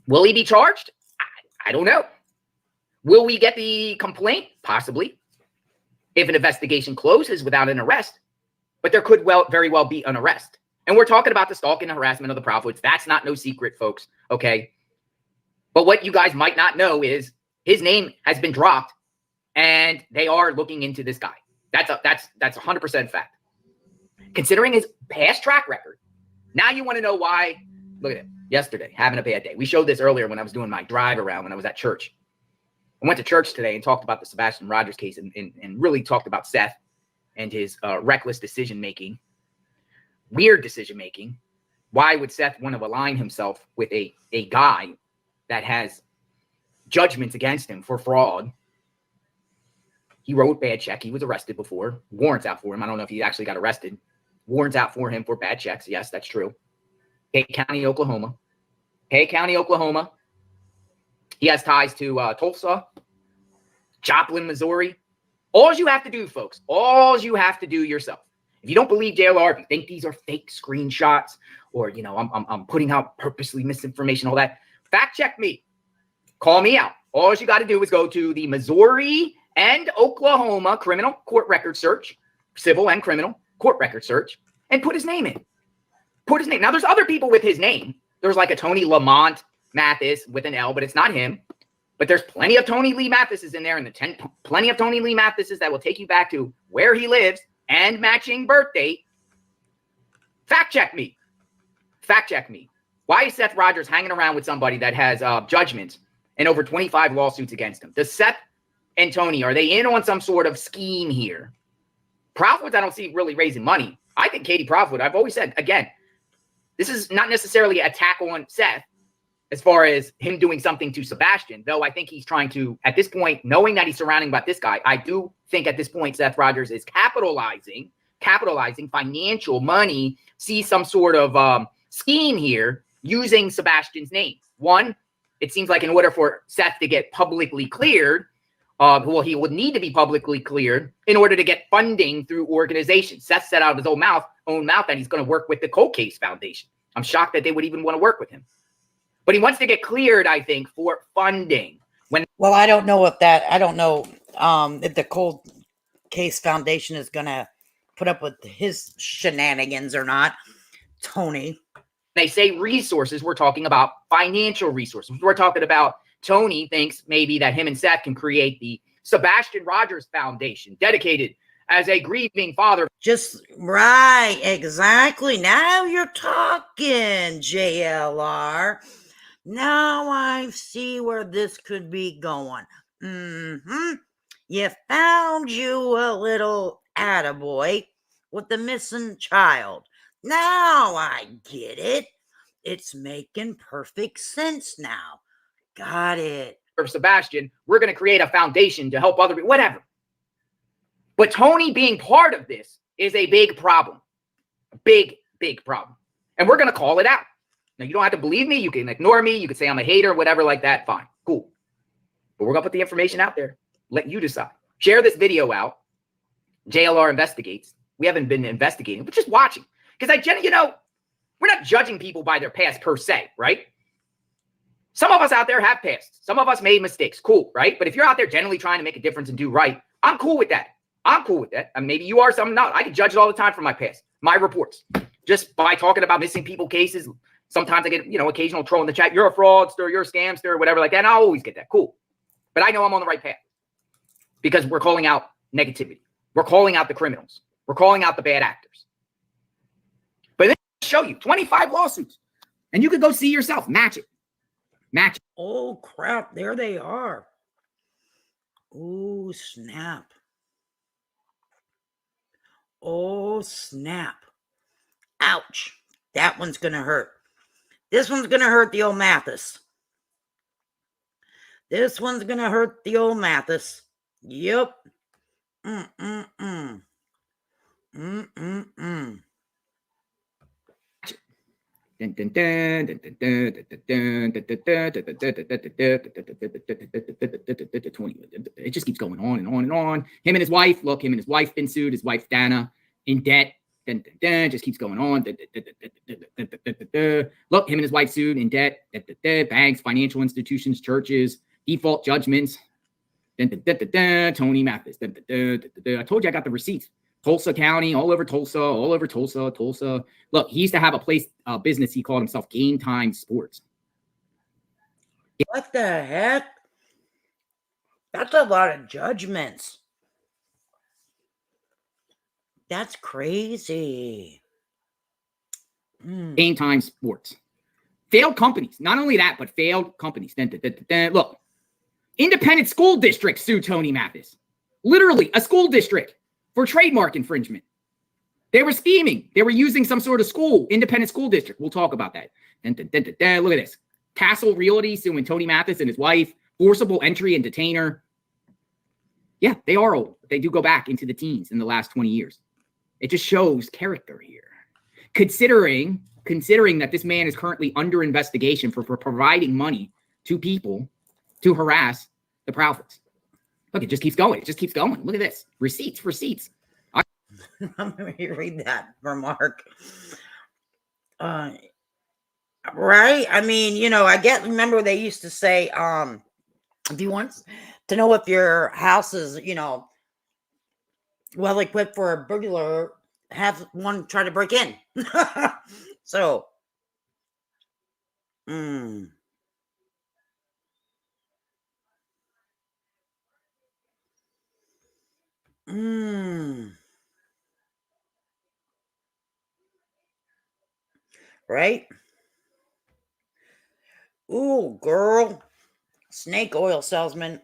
Will he be charged? I don't know. Will we get the complaint? Possibly. If an investigation closes without an arrest. But there could very well be an arrest. And we're talking about the stalking and harassment of the prophets. That's not no secret, folks. Okay. But what you guys might not know is his name has been dropped and they are looking into this guy. That's 100% fact. Considering his past track record, now you want to know why. Look at it. Yesterday, having a bad day. We showed this earlier when I was doing my drive around when I was at church. I went to church today and talked about the Sebastian Rogers case and really talked about Seth and his reckless decision-making, weird decision-making. Why would Seth want to align himself with a guy that has judgments against him for fraud? He wrote bad check. He was arrested before. Warrants out for him. I don't know if he actually got arrested. Warrants out for him for bad checks. Yes, that's true. Hay County, Oklahoma. Hay County, Oklahoma. He has ties to Tulsa, Joplin, Missouri. All you have to do, folks, all you have to do yourself. If you don't believe JLR, if you think these are fake screenshots or, you know, I'm putting out purposely misinformation, all that, fact check me. Call me out. All you got to do is go to the Missouri and Oklahoma criminal court record search, civil and criminal court record search, and put his name in. Put his name. Now, there's other people with his name. There's like a Tony Lamont Mathis with an L, but it's not him. But there's plenty of Tony Lee Mathises in there, and plenty of Tony Lee Mathises that will take you back to where he lives and matching birth date. Fact check me. Fact check me. Why is Seth Rogers hanging around with somebody that has judgments and over 25 lawsuits against him? Does Seth and Tony, are they in on some sort of scheme here? Proudfoot, I don't see really raising money. I think Katie Proudfoot, I've always said, again, this is not necessarily an attack on Seth as far as him doing something to Sebastian, though I think he's trying to, at this point, knowing that he's surrounding by this guy, I do think at this point Seth Rogers is capitalizing financial money, sees some sort of scheme here using Sebastian's name. One, it seems like in order for Seth to get publicly cleared, well, he would need to be publicly cleared in order to get funding through organizations. Seth said out of his own mouth that he's going to work with the Cold Case Foundation. I'm shocked that they would even want to work with him. But he wants to get cleared, I think, for funding. Well, I don't know if the Cold Case Foundation is going to put up with his shenanigans or not. Tony. They say resources, we're talking about financial resources. We're talking about Tony thinks maybe that him and Seth can create the Sebastian Rogers Foundation, dedicated as a grieving father. Just right, exactly. Now you're talking, JLR. Now I see where this could be going. You found you a little attaboy with the missing child. Now I get it. It's making perfect sense now. Got it. For Sebastian, we're going to create a foundation to help other people, whatever. But Tony being part of this is a big problem. A big, big problem. And we're going to call it out. Now, you don't have to believe me. You can ignore me. You can say I'm a hater, whatever like that. Fine. Cool. But we're going to put the information out there. Let you decide. Share this video out. JLR investigates. We haven't been investigating, but just watching. Because we're not judging people by their past per se, right? Some of us out there have passed. Some of us made mistakes. Cool, right? But if you're out there generally trying to make a difference and do right, I'm cool with that. I'm cool with that. And maybe you are, some not. I can judge it all the time from my past, my reports. Just by talking about missing people cases, sometimes I get, occasional troll in the chat. You're a fraudster, you're a scamster, whatever like that. And I'll always get that. Cool. But I know I'm on the right path because we're calling out negativity. We're calling out the criminals. We're calling out the bad actors. But then I show you 25 lawsuits. And you could go see yourself. Match it. Match it. Oh, crap. There they are. Oh, snap. Oh, snap. Ouch. That one's going to hurt. This one's going to hurt the old Mathis. This one's going to hurt the old Mathis. Yep. Mm-mm-mm. Mm-mm-mm. It just keeps going on and on and on. Him and his wife, look, him and his wife been sued. His wife, Dana, in debt. Just keeps going on. Look, him and his wife sued in debt. Banks, financial institutions, churches, default judgments. Tony Mathis. I told you I got the receipts. Tulsa County, all over Tulsa. Look, he used to have a place, business. He called himself Game Time Sports. What the heck? That's a lot of judgments. That's crazy. Game Time Sports. Failed companies. Not only that, but failed companies. Look, independent school districts sued Tony Mathis. Literally, a school district for trademark infringement. They were scheming. They were using some sort of school, independent school district. We'll talk about that. Look at this. Castle Realty suing Tony Mathis and his wife. Forcible entry and detainer. Yeah, they are old. They do go back into the teens in the last 20 years. It just shows character here. Considering that this man is currently under investigation for providing money to people to harass the Proudfoots. Look, it just keeps going. Look at this. Receipts. Let me read that for Mark. Right? I mean, remember they used to say, if you want to know if your house is, well equipped for a burglar, have one try to break in. So, right? Ooh, girl. Snake oil salesman.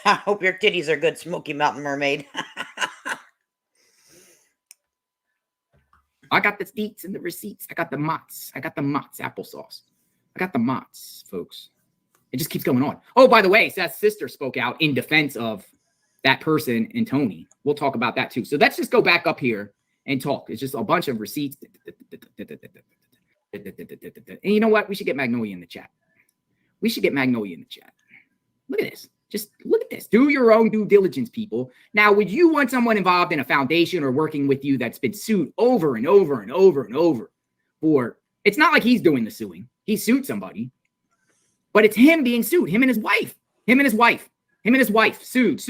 I hope your titties are good, Smoky Mountain Mermaid. I got the deets and the receipts. I got the Mott's applesauce. I got the Mott's, folks. It just keeps going on. Oh, by the way, Seth's sister spoke out in defense of that person and Tony. We'll talk about that too. So let's just go back up here and talk. It's just a bunch of receipts. And you know what? We should get Magnolia in the chat. We should get Magnolia in the chat. Look at this. Just look at this. Do your own due diligence, people. Now, would you want someone involved in a foundation or working with you that's been sued over and over and over and over for, it's not like he's doing the suing. He sued somebody, but it's him being sued, him and his wife, sued.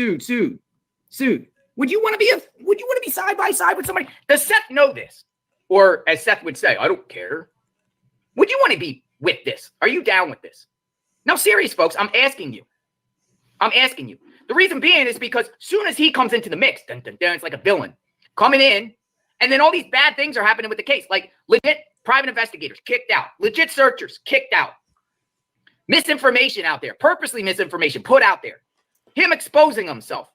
Would you want to be side by side with somebody? Does Seth know this? Or as Seth would say, I don't care. Would you want to be with this? Are you down with this? No, serious, folks. I'm asking you. The reason being is because soon as he comes into the mix, dun, dun, dun, it's like a villain coming in, and then all these bad things are happening with the case. Like legit private investigators kicked out, legit searchers kicked out, misinformation out there, purposely misinformation put out there, him exposing himself.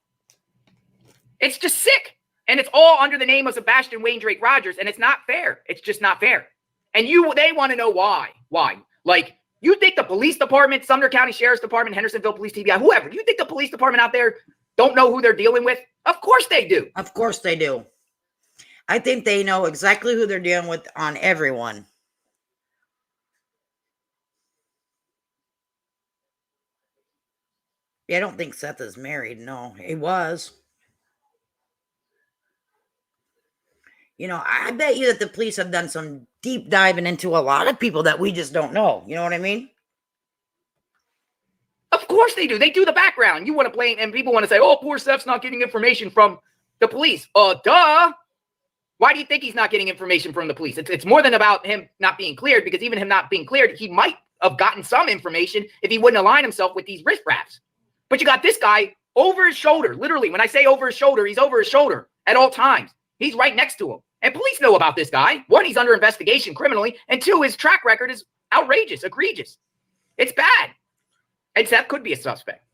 It's just sick. And it's all under the name of Sebastian Wayne Drake Rogers, and it's not fair. It's just not fair. And they want to know why. Why? Like, you think the police department, Sumner County Sheriff's Department, Hendersonville Police TBI, whoever, you think the police department out there don't know who they're dealing with? Of course they do. Of course they do. I think they know exactly who they're dealing with on everyone. Yeah, I don't think Seth is married. No, he was. You know, I bet you that the police have done some deep diving into a lot of people that we just don't know. You know what I mean? Of course they do. They do the background. You want to blame, and people want to say, oh, poor Seth's not getting information from the police. Duh. Why do you think he's not getting information from the police? It's more than about him not being cleared, because even him not being cleared, he might have gotten some information if he wouldn't align himself with these riffraffs. But you got this guy over his shoulder. Literally, when I say over his shoulder, he's over his shoulder at all times. He's right next to him. And police know about this guy. One, he's under investigation criminally. And two, his track record is outrageous, egregious. It's bad. And Seth could be a suspect.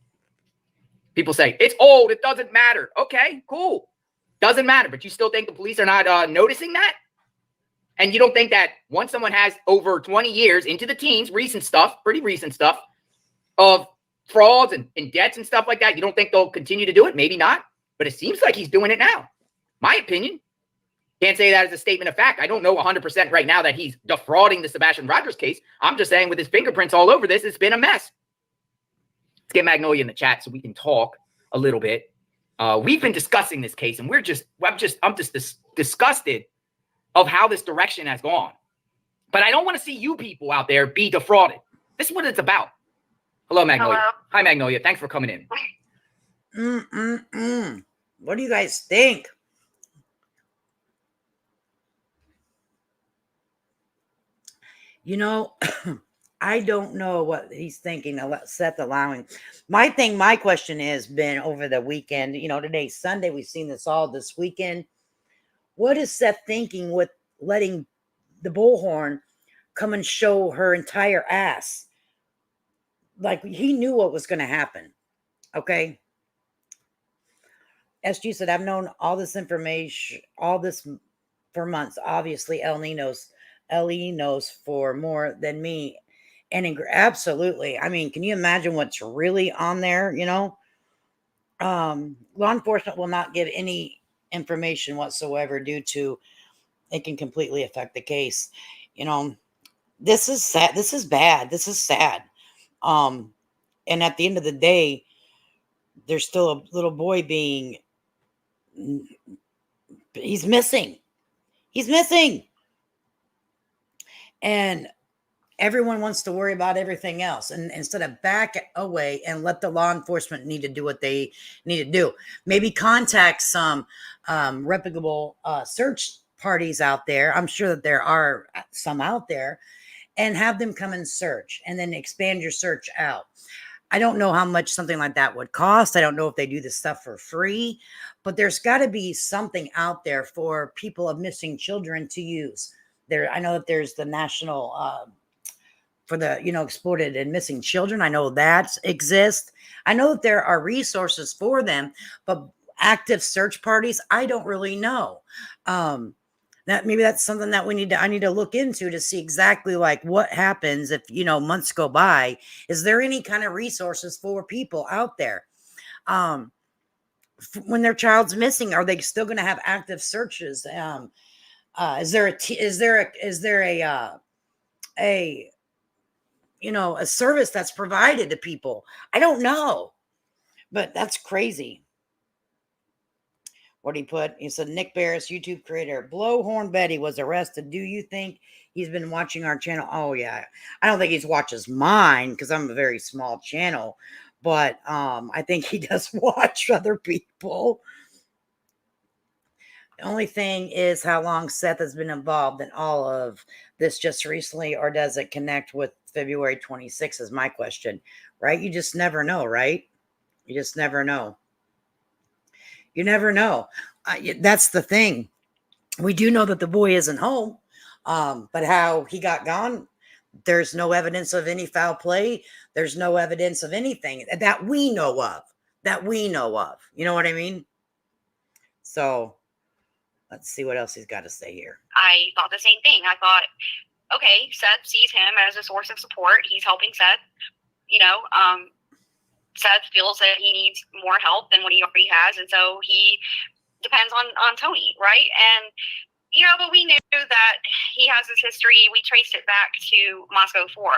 People say, it's old. It doesn't matter. Okay, cool. Doesn't matter. But you still think the police are not noticing that? And you don't think that once someone has over 20 years into the teens, recent stuff, pretty recent stuff, of frauds and debts and stuff like that, you don't think they'll continue to do it? Maybe not. But it seems like he's doing it now. My opinion. Can't say that as a statement of fact. I don't know 100% right now that he's defrauding the Sebastian Rogers case. I'm just saying with his fingerprints all over this, it's been a mess. Let's get Magnolia in the chat so we can talk a little bit. We've been discussing this case, and I'm just disgusted of how this direction has gone. But I don't want to see you people out there be defrauded. This is what it's about. Hello, Magnolia. Hello. Hi, Magnolia. Thanks for coming in. What do you guys think? You know, I don't know what he's thinking, Seth allowing. My question has been over the weekend, you know, today's Sunday. We've seen this all this weekend. What is Seth thinking with letting the bullhorn come and show her entire ass? Like, he knew what was going to happen. Okay. SG said, I've known all this information, all this for months. Obviously, LE knows for more than me. And absolutely. I mean, can you imagine what's really on there? You know, law enforcement will not give any information whatsoever due to it can completely affect the case. You know, this is sad. This is bad. This is sad. And at the end of the day, there's still a little boy he's missing. And everyone wants to worry about everything else. And instead of back away and let the law enforcement need to do what they need to do, maybe contact some reputable search parties out there. I'm sure that there are some out there, and have them come and search and then expand your search out. I don't know how much something like that would cost. I don't know if they do this stuff for free, but there's got to be something out there for people of missing children to use. I know that there's the national for the, exploited and missing children. I know that exists. I know that there are resources for them, but active search parties, I don't really know. That maybe that's something that I need to look into to see exactly like what happens if, months go by. Is there any kind of resources for people out there? When their child's missing, are they still going to have active searches? Is there a a a service that's provided to people. I don't know, but that's crazy. What he put, he said, Nick Barris, YouTube creator, Blowhorn Betty was arrested. Do you think he's been watching our channel? Oh yeah, I don't think he's watches mine because I'm a very small channel, but I think he does watch other people. The only thing is how long Seth has been involved in all of this just recently, or does it connect with February 26th is my question, right? You just never know, right? You just never know. You never know. That's the thing. We do know that the boy isn't home, but how he got gone, there's no evidence of any foul play. There's no evidence of anything that we know of. That we know of. You know what I mean? So let's see what else he's got to say here. I thought the same thing. I thought, okay, Seth sees him as a source of support. He's helping Seth. Seth feels that he needs more help than what he already has, and so he depends on Tony, right? And but we knew that he has his history. We traced it back to Moscow 4.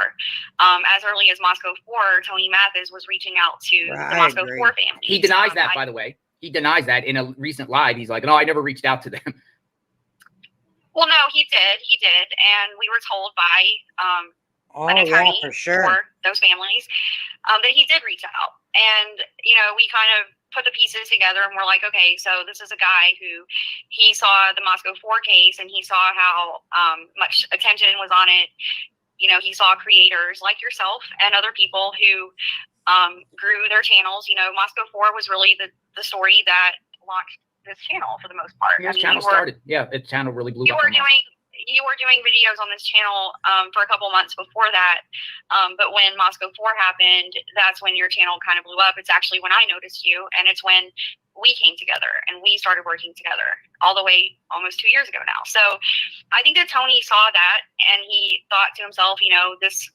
As early as Moscow 4, Tony Mathis was reaching out to the Moscow 4 family. He denies that, by the way. He denies that in a recent live. He's like, no, I never reached out to them. Well, no, he did. He did. And we were told by an attorney for those families that he did reach out. And, we kind of put the pieces together and we're like, okay, so this is a guy who he saw the Moscow 4 case and he saw how much attention was on it. He saw creators like yourself and other people who grew their channels. Moscow 4 was really the story that launched this channel for the most part. His channel started. Yeah, its channel really blew up. You were doing videos on this channel for a couple months before that. But when Moscow 4 happened, that's when your channel kind of blew up. It's actually when I noticed you, and it's when we came together and we started working together all the way almost 2 years ago now. So I think that Tony saw that and he thought to himself, this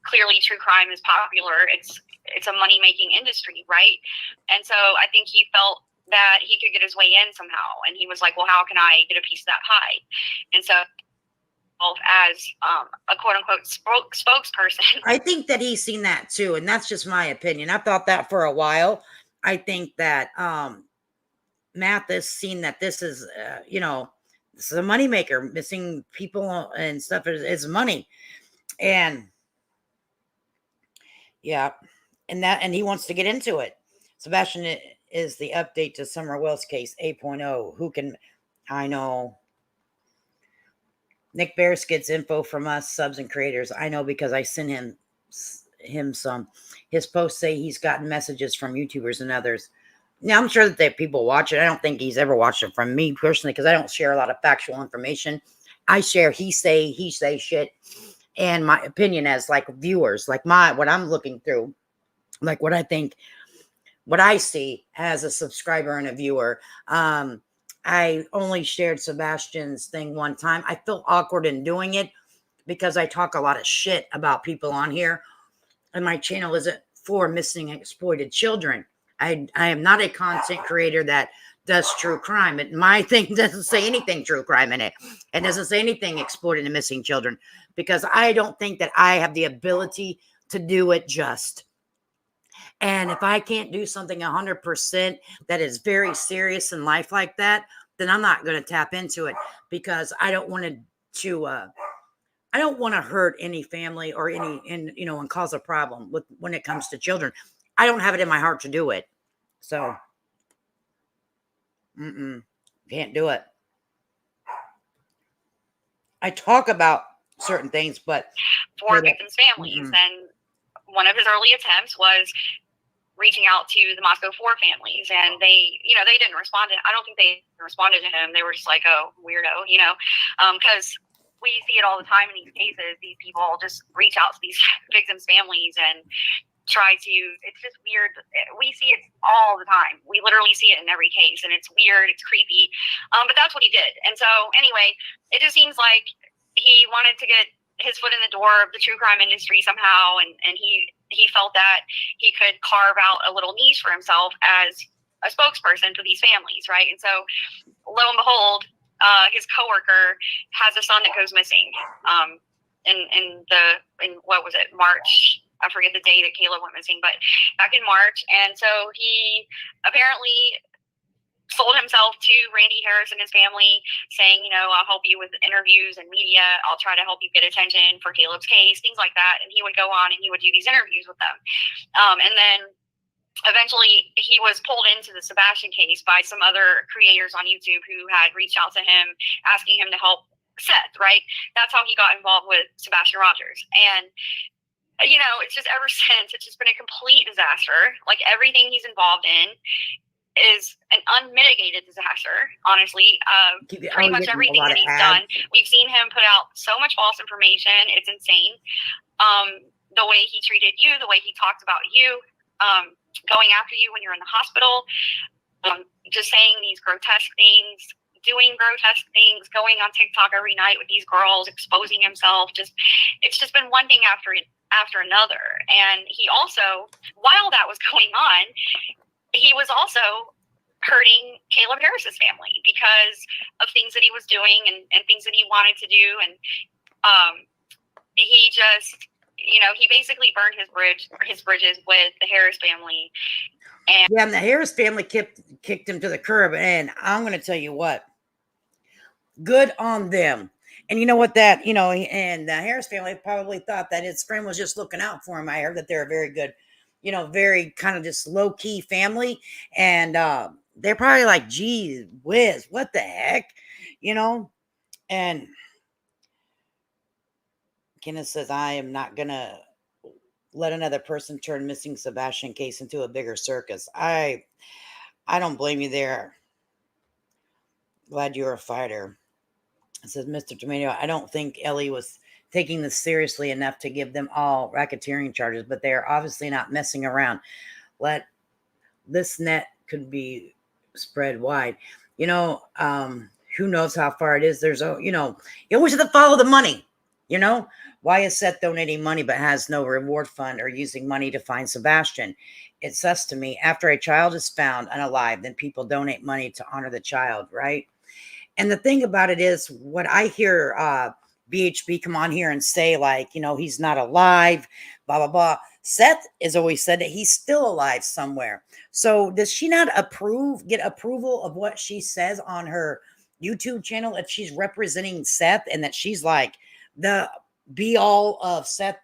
clearly true crime is popular. It's a money-making industry, right? And so I think he felt that he could get his way in somehow. And he was like, well, how can I get a piece of that pie? And so as a quote-unquote spokesperson. I think that he's seen that too, and that's just my opinion. I've thought that for a while. I think that Mathis seen that this is, this is a moneymaker. Missing people and stuff is money. And yeah, and he wants to get into it. Sebastian is the update to Summer Wells case 8.0. Who can, I know. Nick Barris gets info from us, subs and creators. I know because I sent him some. His posts say he's gotten messages from YouTubers and others. Now, I'm sure that people watch it. I don't think he's ever watched it from me personally because I don't share a lot of factual information. I share he say shit and my opinion as like viewers, like what I'm looking through, like what I think, what I see as a subscriber and a viewer. I only shared Sebastian's thing one time. I feel awkward in doing it because I talk a lot of shit about people on here. And my channel isn't for missing exploited children. I am not a content creator that does true crime. My thing doesn't say anything true crime in it. It doesn't say anything exploited and missing children because I don't think that I have the ability to do it just. And if I can't do something 100% that is very serious in life like that, then I'm not going to tap into it because I don't want I don't want to hurt any family or and cause a problem when it comes to children. I don't have it in my heart to do it. So, can't do it. I talk about certain things, but for victims' families. And one of his early attempts was reaching out to the Moscow 4 families, and they didn't respond. I don't think they responded to him. They were just like, oh, weirdo, because we see it all the time in these cases. These people just reach out to these victims' families and try to, it's just weird. We see it all the time. We literally see it in every case, and it's weird, it's creepy. But that's what he did. And so anyway, it just seems like he wanted to get his foot in the door of the true crime industry somehow, and he felt that he could carve out a little niche for himself as a spokesperson for these families, right? And so lo and behold, his coworker has a son that goes missing. in what was it, March? I forget the day that Caleb went missing, but back in March. And so he apparently sold himself to Randy Harris and his family, saying, you know, I'll help you with interviews and media. I'll try to help you get attention for Caleb's case, things like that. And he would go on and he would do these interviews with them. And then eventually he was pulled into the Sebastian case by some other creators on YouTube who had reached out to him, asking him to help Seth, right? That's how he got involved with Sebastian Rogers. And you know, it's just ever since, it's just been a complete disaster. Like everything he's involved in is an unmitigated disaster, honestly. Pretty much everything that he's done. We've seen him put out so much false information. It's insane. The way he treated you, the way he talked about you, going after you when you're in the hospital, just saying these grotesque things, doing grotesque things, going on TikTok every night with these girls, exposing himself. It's just been one thing after another. And he also, while that was going on, he was also hurting Caleb Harris's family because of things that he was doing and things that he wanted to do. And he just, you know, he basically burned his bridges with the Harris family. And the Harris family kicked him to the curb. And I'm going to tell you what, good on them. And you know what, that, you know, and the Harris family probably thought that his friend was just looking out for him. I heard that they're a very good, you know, very kind of just low key family. And they're probably like, geez whiz, what the heck, you know? And Kenneth says, I am not going to let another person turn missing Sebastian case into a bigger circus. I don't blame you there. Glad you're a fighter. It says, Mr. Tomato, I don't think Ellie was taking this seriously enough to give them all racketeering charges, but they are obviously not messing around. This net could be spread wide. You know, who knows how far it is? There's you know, you always have to follow the money. You know, why is Seth donating money but has no reward fund or using money to find Sebastian? It says to me, after a child is found unalive, then people donate money to honor the child, right? And the thing about it is, what I hear BHB come on here and say, like, you know, he's not alive, blah, blah, blah. Seth has always said that he's still alive somewhere. So does she not get approval of what she says on her YouTube channel if she's representing Seth and that she's like the be all of Seth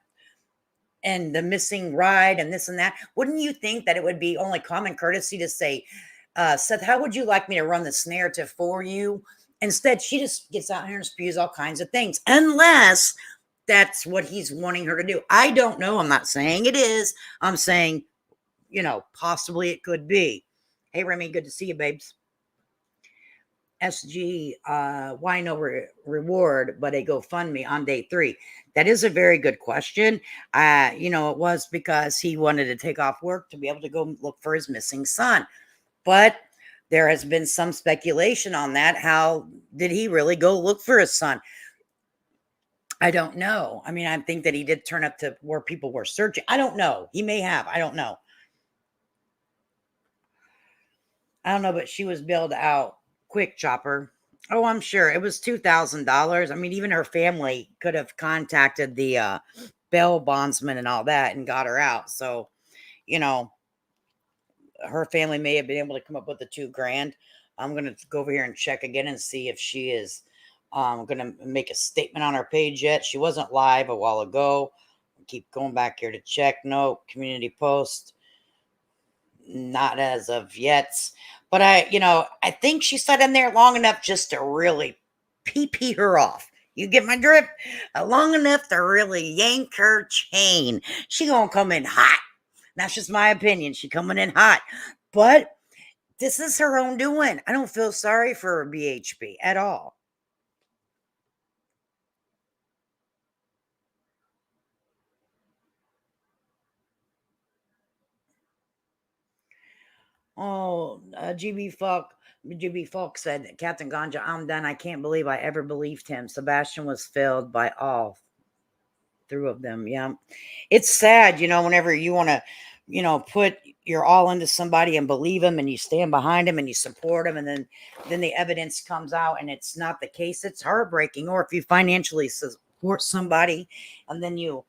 and the missing ride and this and that? Wouldn't you think that it would be only common courtesy to say, Seth, how would you like me to run this narrative for you? Instead, she just gets out here and spews all kinds of things, unless that's what he's wanting her to do. I don't know. I'm not saying it is. I'm saying, you know, possibly it could be. Hey, Remy, good to see you, babes. SG, why no reward, but a GoFundMe on day 3? That is a very good question. You know, it was because he wanted to take off work to be able to go look for his missing son. But there has been some speculation on that. How did he really go look for his son? I don't know. I mean, I think that he did turn up to where people were searching. I don't know. He may have. I don't know. I don't know, but she was billed out quick, Chopper. Oh, I'm sure. It was $2,000. I mean, even her family could have contacted the bail bondsman and all that and got her out. So, you know, her family may have been able to come up with the $2,000. I'm going to go over here and check again and see if she is going to make a statement on her page yet. She wasn't live a while ago. Keep going back here to check. No, community post. Not as of yet. But I think she sat in there long enough just to really pee her off. You get my drift? Long enough to really yank her chain. She gonna come in hot. That's just my opinion. She coming in hot. But this is her own doing. I don't feel sorry for BHB at all. Oh, GB Falk said, Captain Ganja, I'm done. I can't believe I ever believed him. Sebastian was failed by all through of them. Yeah. It's sad, whenever you want to, put your all into somebody and believe him and you stand behind him and you support him. And then the evidence comes out and it's not the case. It's heartbreaking. Or if you financially support somebody and then you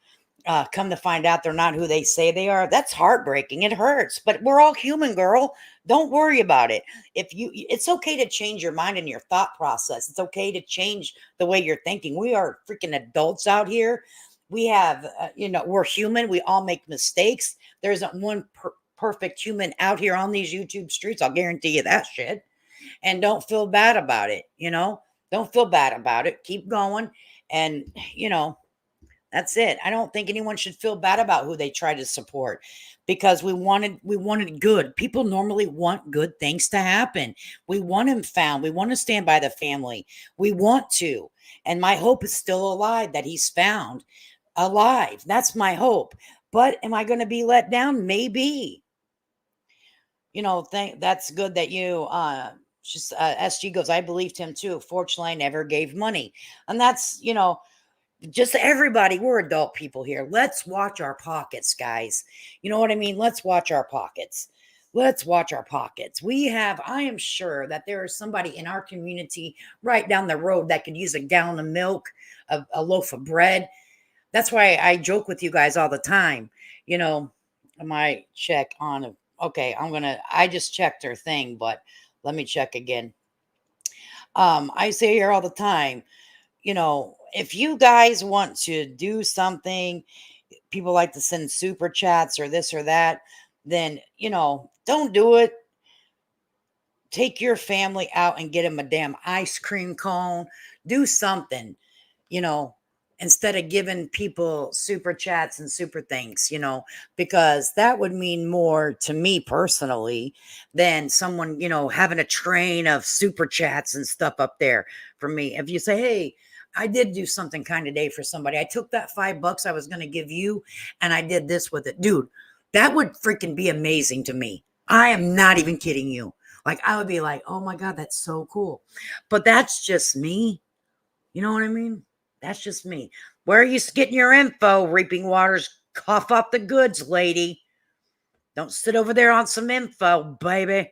come to find out they're not who they say they are. That's heartbreaking. It hurts, but we're all human, girl. Don't worry about it. It's okay to change your mind and your thought process. It's okay to change the way you're thinking. We are freaking adults out here. We have, we're human. We all make mistakes. There isn't one perfect human out here on these YouTube streets. I'll guarantee you that shit. And don't feel bad about it. Don't feel bad about it. Keep going. And, that's it. I don't think anyone should feel bad about who they try to support because we wanted good. People normally want good things to happen. We want him found. We want to stand by the family. We want to. And my hope is still alive that he's found alive. That's my hope. But am I going to be let down? Maybe. That's good that you SG goes, I believed him too. Fortunately, I never gave money. And that's, just everybody, we're adult people here. Let's watch our pockets, guys. You know what I mean? Let's watch our pockets. Let's watch our pockets. I am sure that there is somebody in our community right down the road that could use a gallon of milk, a loaf of bread. That's why I joke with you guys all the time. I might check on, okay, I just checked her thing, but let me check again. I say here all the time, if you guys want to do something, people like to send super chats or this or that, then, don't do it. Take your family out and get them a damn ice cream cone. Do something, instead of giving people super chats and super things, because that would mean more to me personally than someone, having a train of super chats and stuff up there for me. If you say, hey, I did do something kind of day for somebody. I took that $5 I was going to give you and I did this with it. Dude, that would freaking be amazing to me. I am not even kidding you. Like, I would be like, oh my God, that's so cool. But that's just me. You know what I mean? That's just me. Where are you getting your info? Reaping Waters, cough up the goods, lady. Don't sit over there on some info, baby.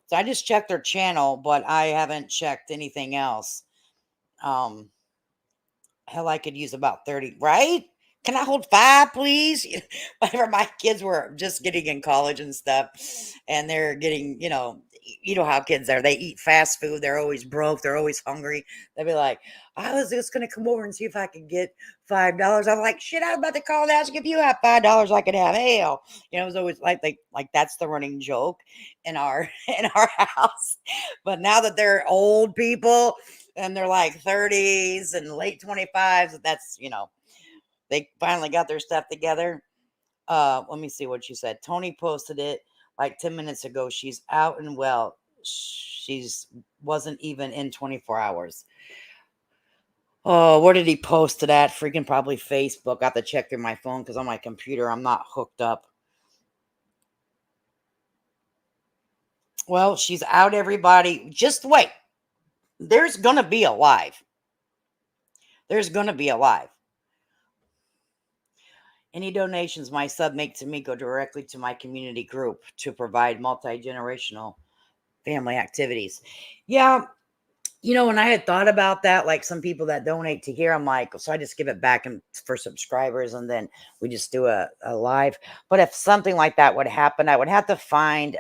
So I just checked their channel, but I haven't checked anything else. Hell, I could use about 30, right? Can I hold 5, please? Whenever my kids were just getting in college and stuff, and they're getting, you know how kids are. They eat fast food. They're always broke. They're always hungry. They'll be like, I was just going to come over and see if I could get $5. I'm like, shit, I was about to call and ask if you have $5 I could have. Hell, it was always like that's the running joke in our in our house. But now that they're old people and they're like 30s and late 25s, that's, they finally got their stuff together. Let me see what she said. Tony posted it like 10 minutes ago. She's out and well. She's wasn't even in 24 hours. Oh, where did he post it at? Freaking probably Facebook. I have to check through my phone because on my computer I'm not hooked up. Well, she's out, everybody. Just wait. There's gonna be a live. There's gonna be a live. Any donations my sub make to me go directly to my community group to provide multi-generational family activities. Yeah, and I had thought about that, like some people that donate to here, I'm like, so I just give it back for subscribers and then we just do a live. But if something like that would happen, I would have to find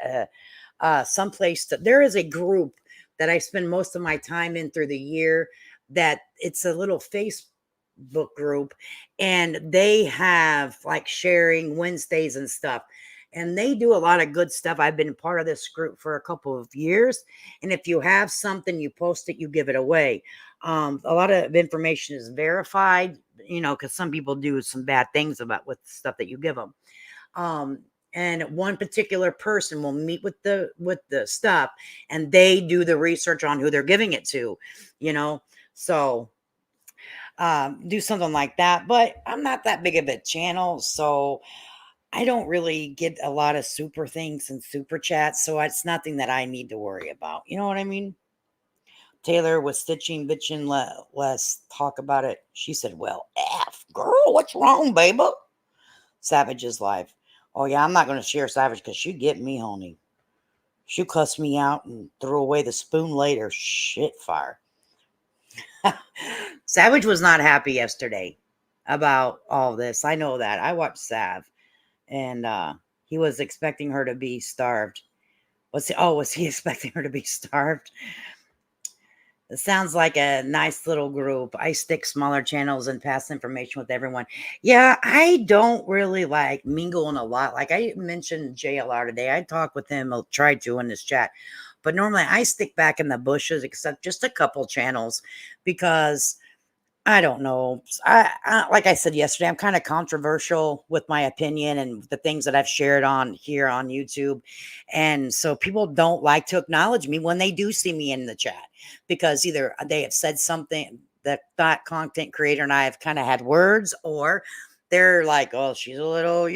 someplace there is a group that I spend most of my time in through the year that it's a little Facebook group and they have like sharing Wednesdays and stuff. And they do a lot of good stuff. I've been part of this group for a couple of years. And if you have something, you post it, you give it away. A lot of information is verified, because some people do some bad things with stuff that you give them. And one particular person will meet with the stuff and they do the research on who they're giving it to, so do something like that. But I'm not that big of a channel, so I don't really get a lot of super things and super chats, so it's nothing that I need to worry about. You know what I mean? Taylor was stitching, bitching, let's talk about it. She said, well, F, girl, what's wrong, baby? Savage is live. Oh, yeah, I'm not going to share Savage because she'd get me, honey. She'll cuss me out and throw away the spoon later. Shit fire. Savage was not happy yesterday about all this. I know that. I watched Sav, and he was expecting her to be starved. Was he expecting her to be starved? It sounds like a nice little group. I stick smaller channels and pass information with everyone. Yeah, I don't really like mingling a lot. Like I mentioned JLR today. I talked with him, I'll try to in this chat. But normally I stick back in the bushes, except just a couple channels, because I don't know. Like I said yesterday, I'm kind of controversial with my opinion and the things that I've shared on here on YouTube. And so people don't like to acknowledge me when they do see me in the chat, because either they have said something that content creator and I have kind of had words, or they're like, oh, she's a little,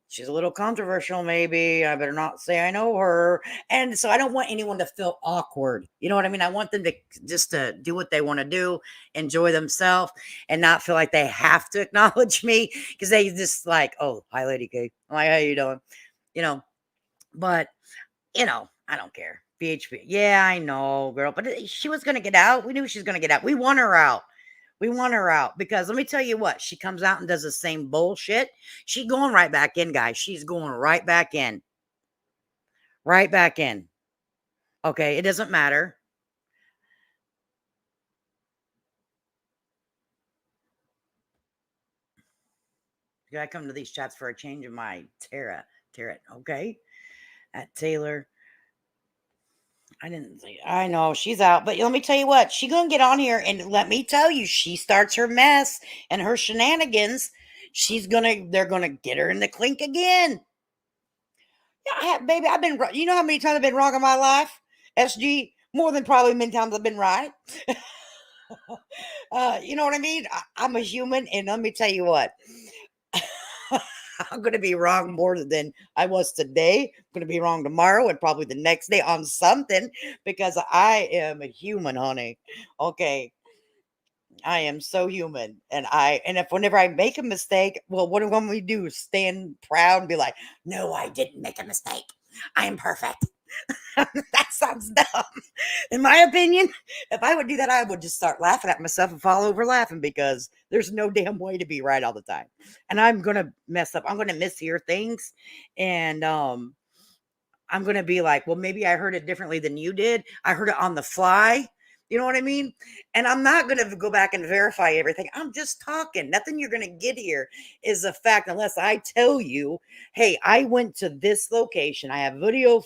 she's a little controversial, maybe. I better not say I know her. And so I don't want anyone to feel awkward. You know what I mean? I want them to just to do what they want to do, enjoy themselves, and not feel like they have to acknowledge me, because they just like, oh, hi, Lady K. I'm like, how you doing? You know, but, I don't care. BHP. Yeah, I know, girl. But she was going to get out. We knew she was going to get out. We want her out. We want her out because let me tell you what, she comes out and does the same bullshit. She's going right back in, guys. She's going right back in. Right back in. Okay, it doesn't matter. I come to these chats for a change of my tarot. Okay. At Taylor. I know she's out, but let me tell you what, she gonna get on here and let me tell you, she starts her mess and her shenanigans. They're gonna get her in the clink again. Yeah, baby, I've been, you know how many times I've been wrong in my life? SG, more than probably many times I've been right. You know what I mean? I'm a human, and let me tell you what, I'm going to be wrong more than I was today. I'm going to be wrong tomorrow and probably the next day on something, because I am a human, honey. Okay. I am so human. And if whenever I make a mistake, well, what do we do? Stand proud and be like, no, I didn't make a mistake. I am perfect. That sounds dumb. In my opinion, if I would do that, I would just start laughing at myself and fall over laughing, because there's no damn way to be right all the time. And I'm going to mess up. I'm going to mishear things. And I'm going to be like, well, maybe I heard it differently than you did. I heard it on the fly. You know what I mean? And I'm not going to go back and verify everything. I'm just talking. Nothing you're going to get here is a fact unless I tell you, hey, I went to this location. I have video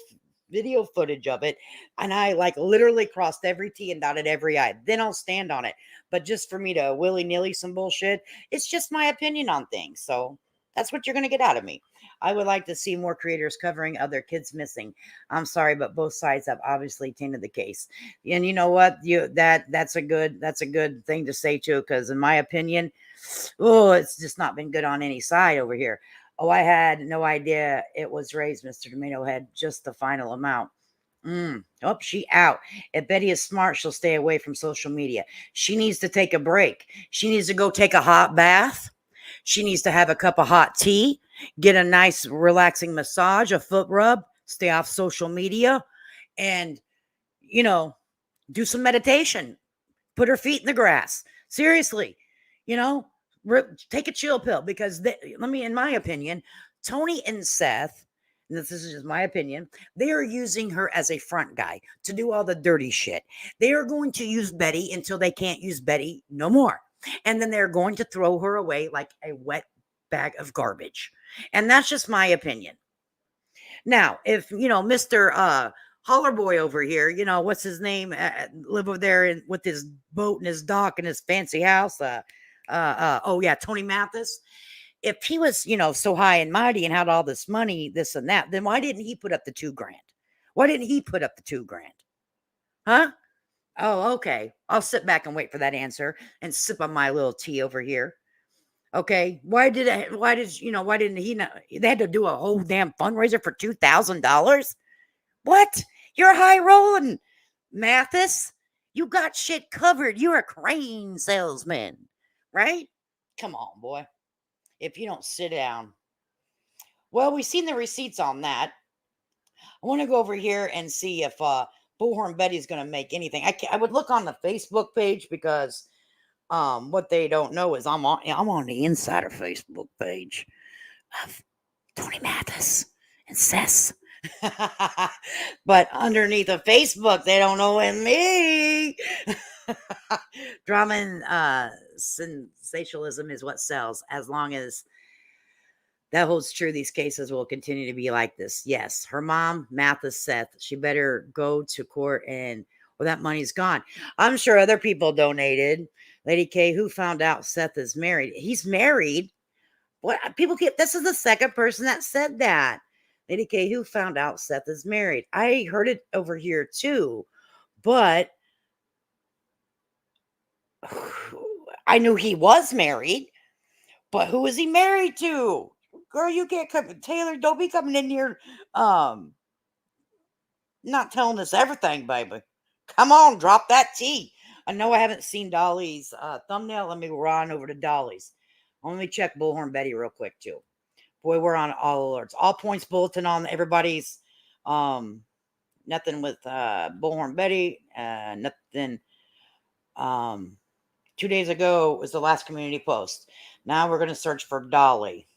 footage of it, and I like literally crossed every T and dotted every I. Then I'll stand on it. But just for me to willy-nilly some bullshit, it's just my opinion on things. So that's what you're going to get out of me. I would like to see more creators covering other kids missing. I'm sorry, but both sides have obviously tainted the case. And you know what? That's a good thing to say too, because in my opinion, oh, it's just not been good on any side over here. Oh, I had no idea it was raised, Mr. Tomato Head, just the final amount. Oh, she out. If Betty is smart, she'll stay away from social media. She needs to take a break. She needs to go take a hot bath. She needs to have a cup of hot tea, get a nice relaxing massage, a foot rub, stay off social media, and, do some meditation. Put her feet in the grass. Seriously, you know, take a chill pill, because in my opinion, Tony and Seth, and this is just my opinion, they are using her as a front guy to do all the dirty shit. They are going to use Betty until they can't use Betty no more. And then they're going to throw her away like a wet bag of garbage. And that's just my opinion. Now, if, Mr. Holler Boy over here, what's his name? Live over there with his boat and his dock and his fancy house. Oh yeah, Tony Mathis. If he was, so high and mighty and had all this money, this and that, then why didn't he put up the $2,000? Why didn't he put up the $2,000? Huh? Oh, okay. I'll sit back and wait for that answer and sip on my little tea over here. Okay. Why didn't he not? They had to do a whole damn fundraiser for $2,000. What? You're high rolling, Mathis. You got shit covered. You're a crane salesman, right? Come on, boy. If you don't sit down. Well, we've seen the receipts on that. I want to go over here and see if Bullhorn Betty's going to make anything. I would look on the Facebook page, because What they don't know is I'm on the insider Facebook page of Tony Mathis and Sess. But underneath of Facebook, they don't know it's me. Drama and sensationalism is what sells. As long as that holds true, these cases will continue to be like this. Yes, her mom, Mathis Seth, she better go to court and well, that money's gone. I'm sure other people donated. Lady K, who found out Seth is married? He's married. What people get? This is the second person that said that. Lady K, who found out Seth is married? I heard it over here too, but I knew he was married. But who is he married to? Girl, you can't come. Taylor, don't be coming in here, not telling us everything, baby. Come on, drop that T. I know I haven't seen Dolly's thumbnail. Let me run over to Dolly's. Let me check Bullhorn Betty real quick too. Boy, we're on all alerts. All points bulletin on everybody's. Nothing with Bullhorn Betty. Nothing. 2 days ago was the last community post. Now we're going to search for Dolly.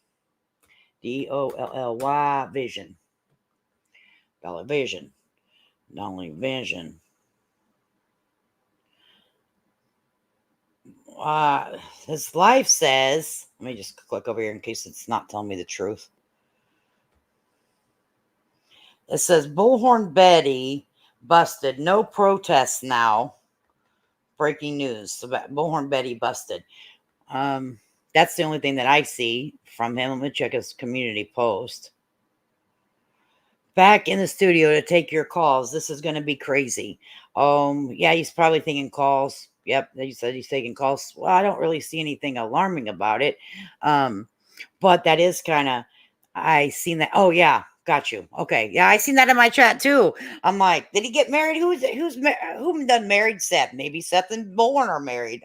Dolly Vision. Dolly Vision. Dolly Vision. His life says, let me just click over here in case it's not telling me the truth. It says Bullhorn Betty busted. No protests now. Breaking news. So Bullhorn Betty busted. That's the only thing that I see from him. Let me check his community post. Back in the studio to take your calls. This is going to be crazy. Yeah, he's probably thinking calls. Yep, he said he's taking calls. Well, I don't really see anything alarming about it. But that is kind of, I seen that. Oh, yeah, got you. Okay, yeah, I seen that in my chat too. I'm like, did he get married? Who done married Seth? Maybe Seth and Bullhorn are married.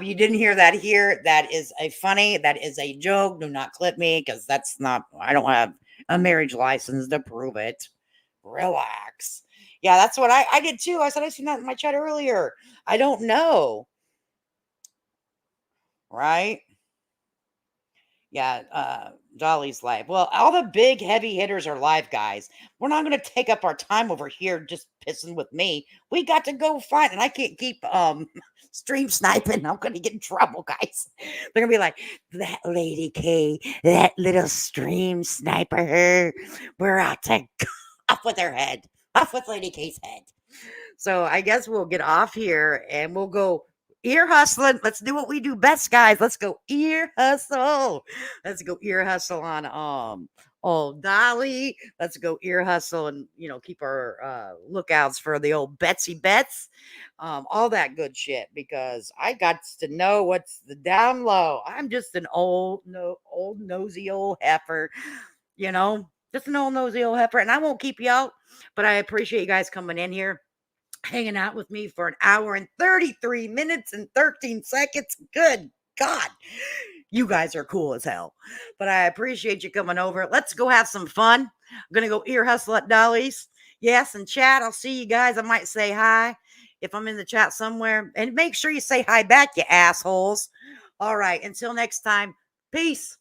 You didn't hear that here. That is a joke. Do not clip me because that's not, I don't have a marriage license to prove it. Relax. Yeah, that's what I did too. I said I seen that in my chat earlier. I don't know. Right? Yeah, Dolly's live. Well, all the big heavy hitters are live, guys. We're not going to take up our time over here just pissing with me. We got to go find, and I can't keep stream sniping. I'm going to get in trouble, guys. They're going to be like, that Lady K, that little stream sniper. We're out to off with her head. Off with Lady K's head. So I guess we'll get off here and we'll go ear hustling. Let's do what we do best, guys. Let's go ear hustle. Let's go ear hustle on old Dolly. Let's go ear hustle and keep our lookouts for the old Betsy Bets. All that good shit because I got to know what's the down low. I'm just an old nosy old heifer, just an old nosy old heifer, and I won't keep you out, but I appreciate you guys coming in here, hanging out with me for an hour and 33 minutes and 13 seconds. Good God. You guys are cool as hell. But I appreciate you coming over. Let's go have some fun. I'm going to go ear hustle at Dolly's. Yes, and chat. I'll see you guys. I might say hi if I'm in the chat somewhere. And make sure you say hi back, you assholes. All right. Until next time. Peace.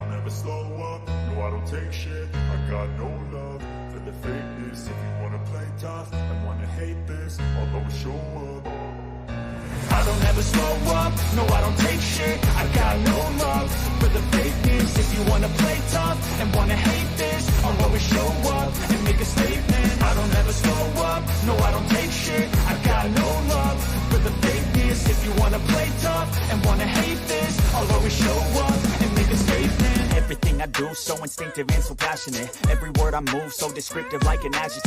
Never slow up, no I don't take shit. I got no love for the fakeness. If you wanna play tough and wanna hate this, I'll always show up. I don't ever slow up, no I don't take shit. I got no love for the fakeness. If you wanna play tough and wanna hate this, I'll always show up and make a statement. I don't ever slow up, no I don't take shit. I got no love for the fakeness. If you wanna play tough and wanna hate this, I'll always show up and make a statement. Everything I do, so instinctive and so passionate. Every word I move, so descriptive like an adjective.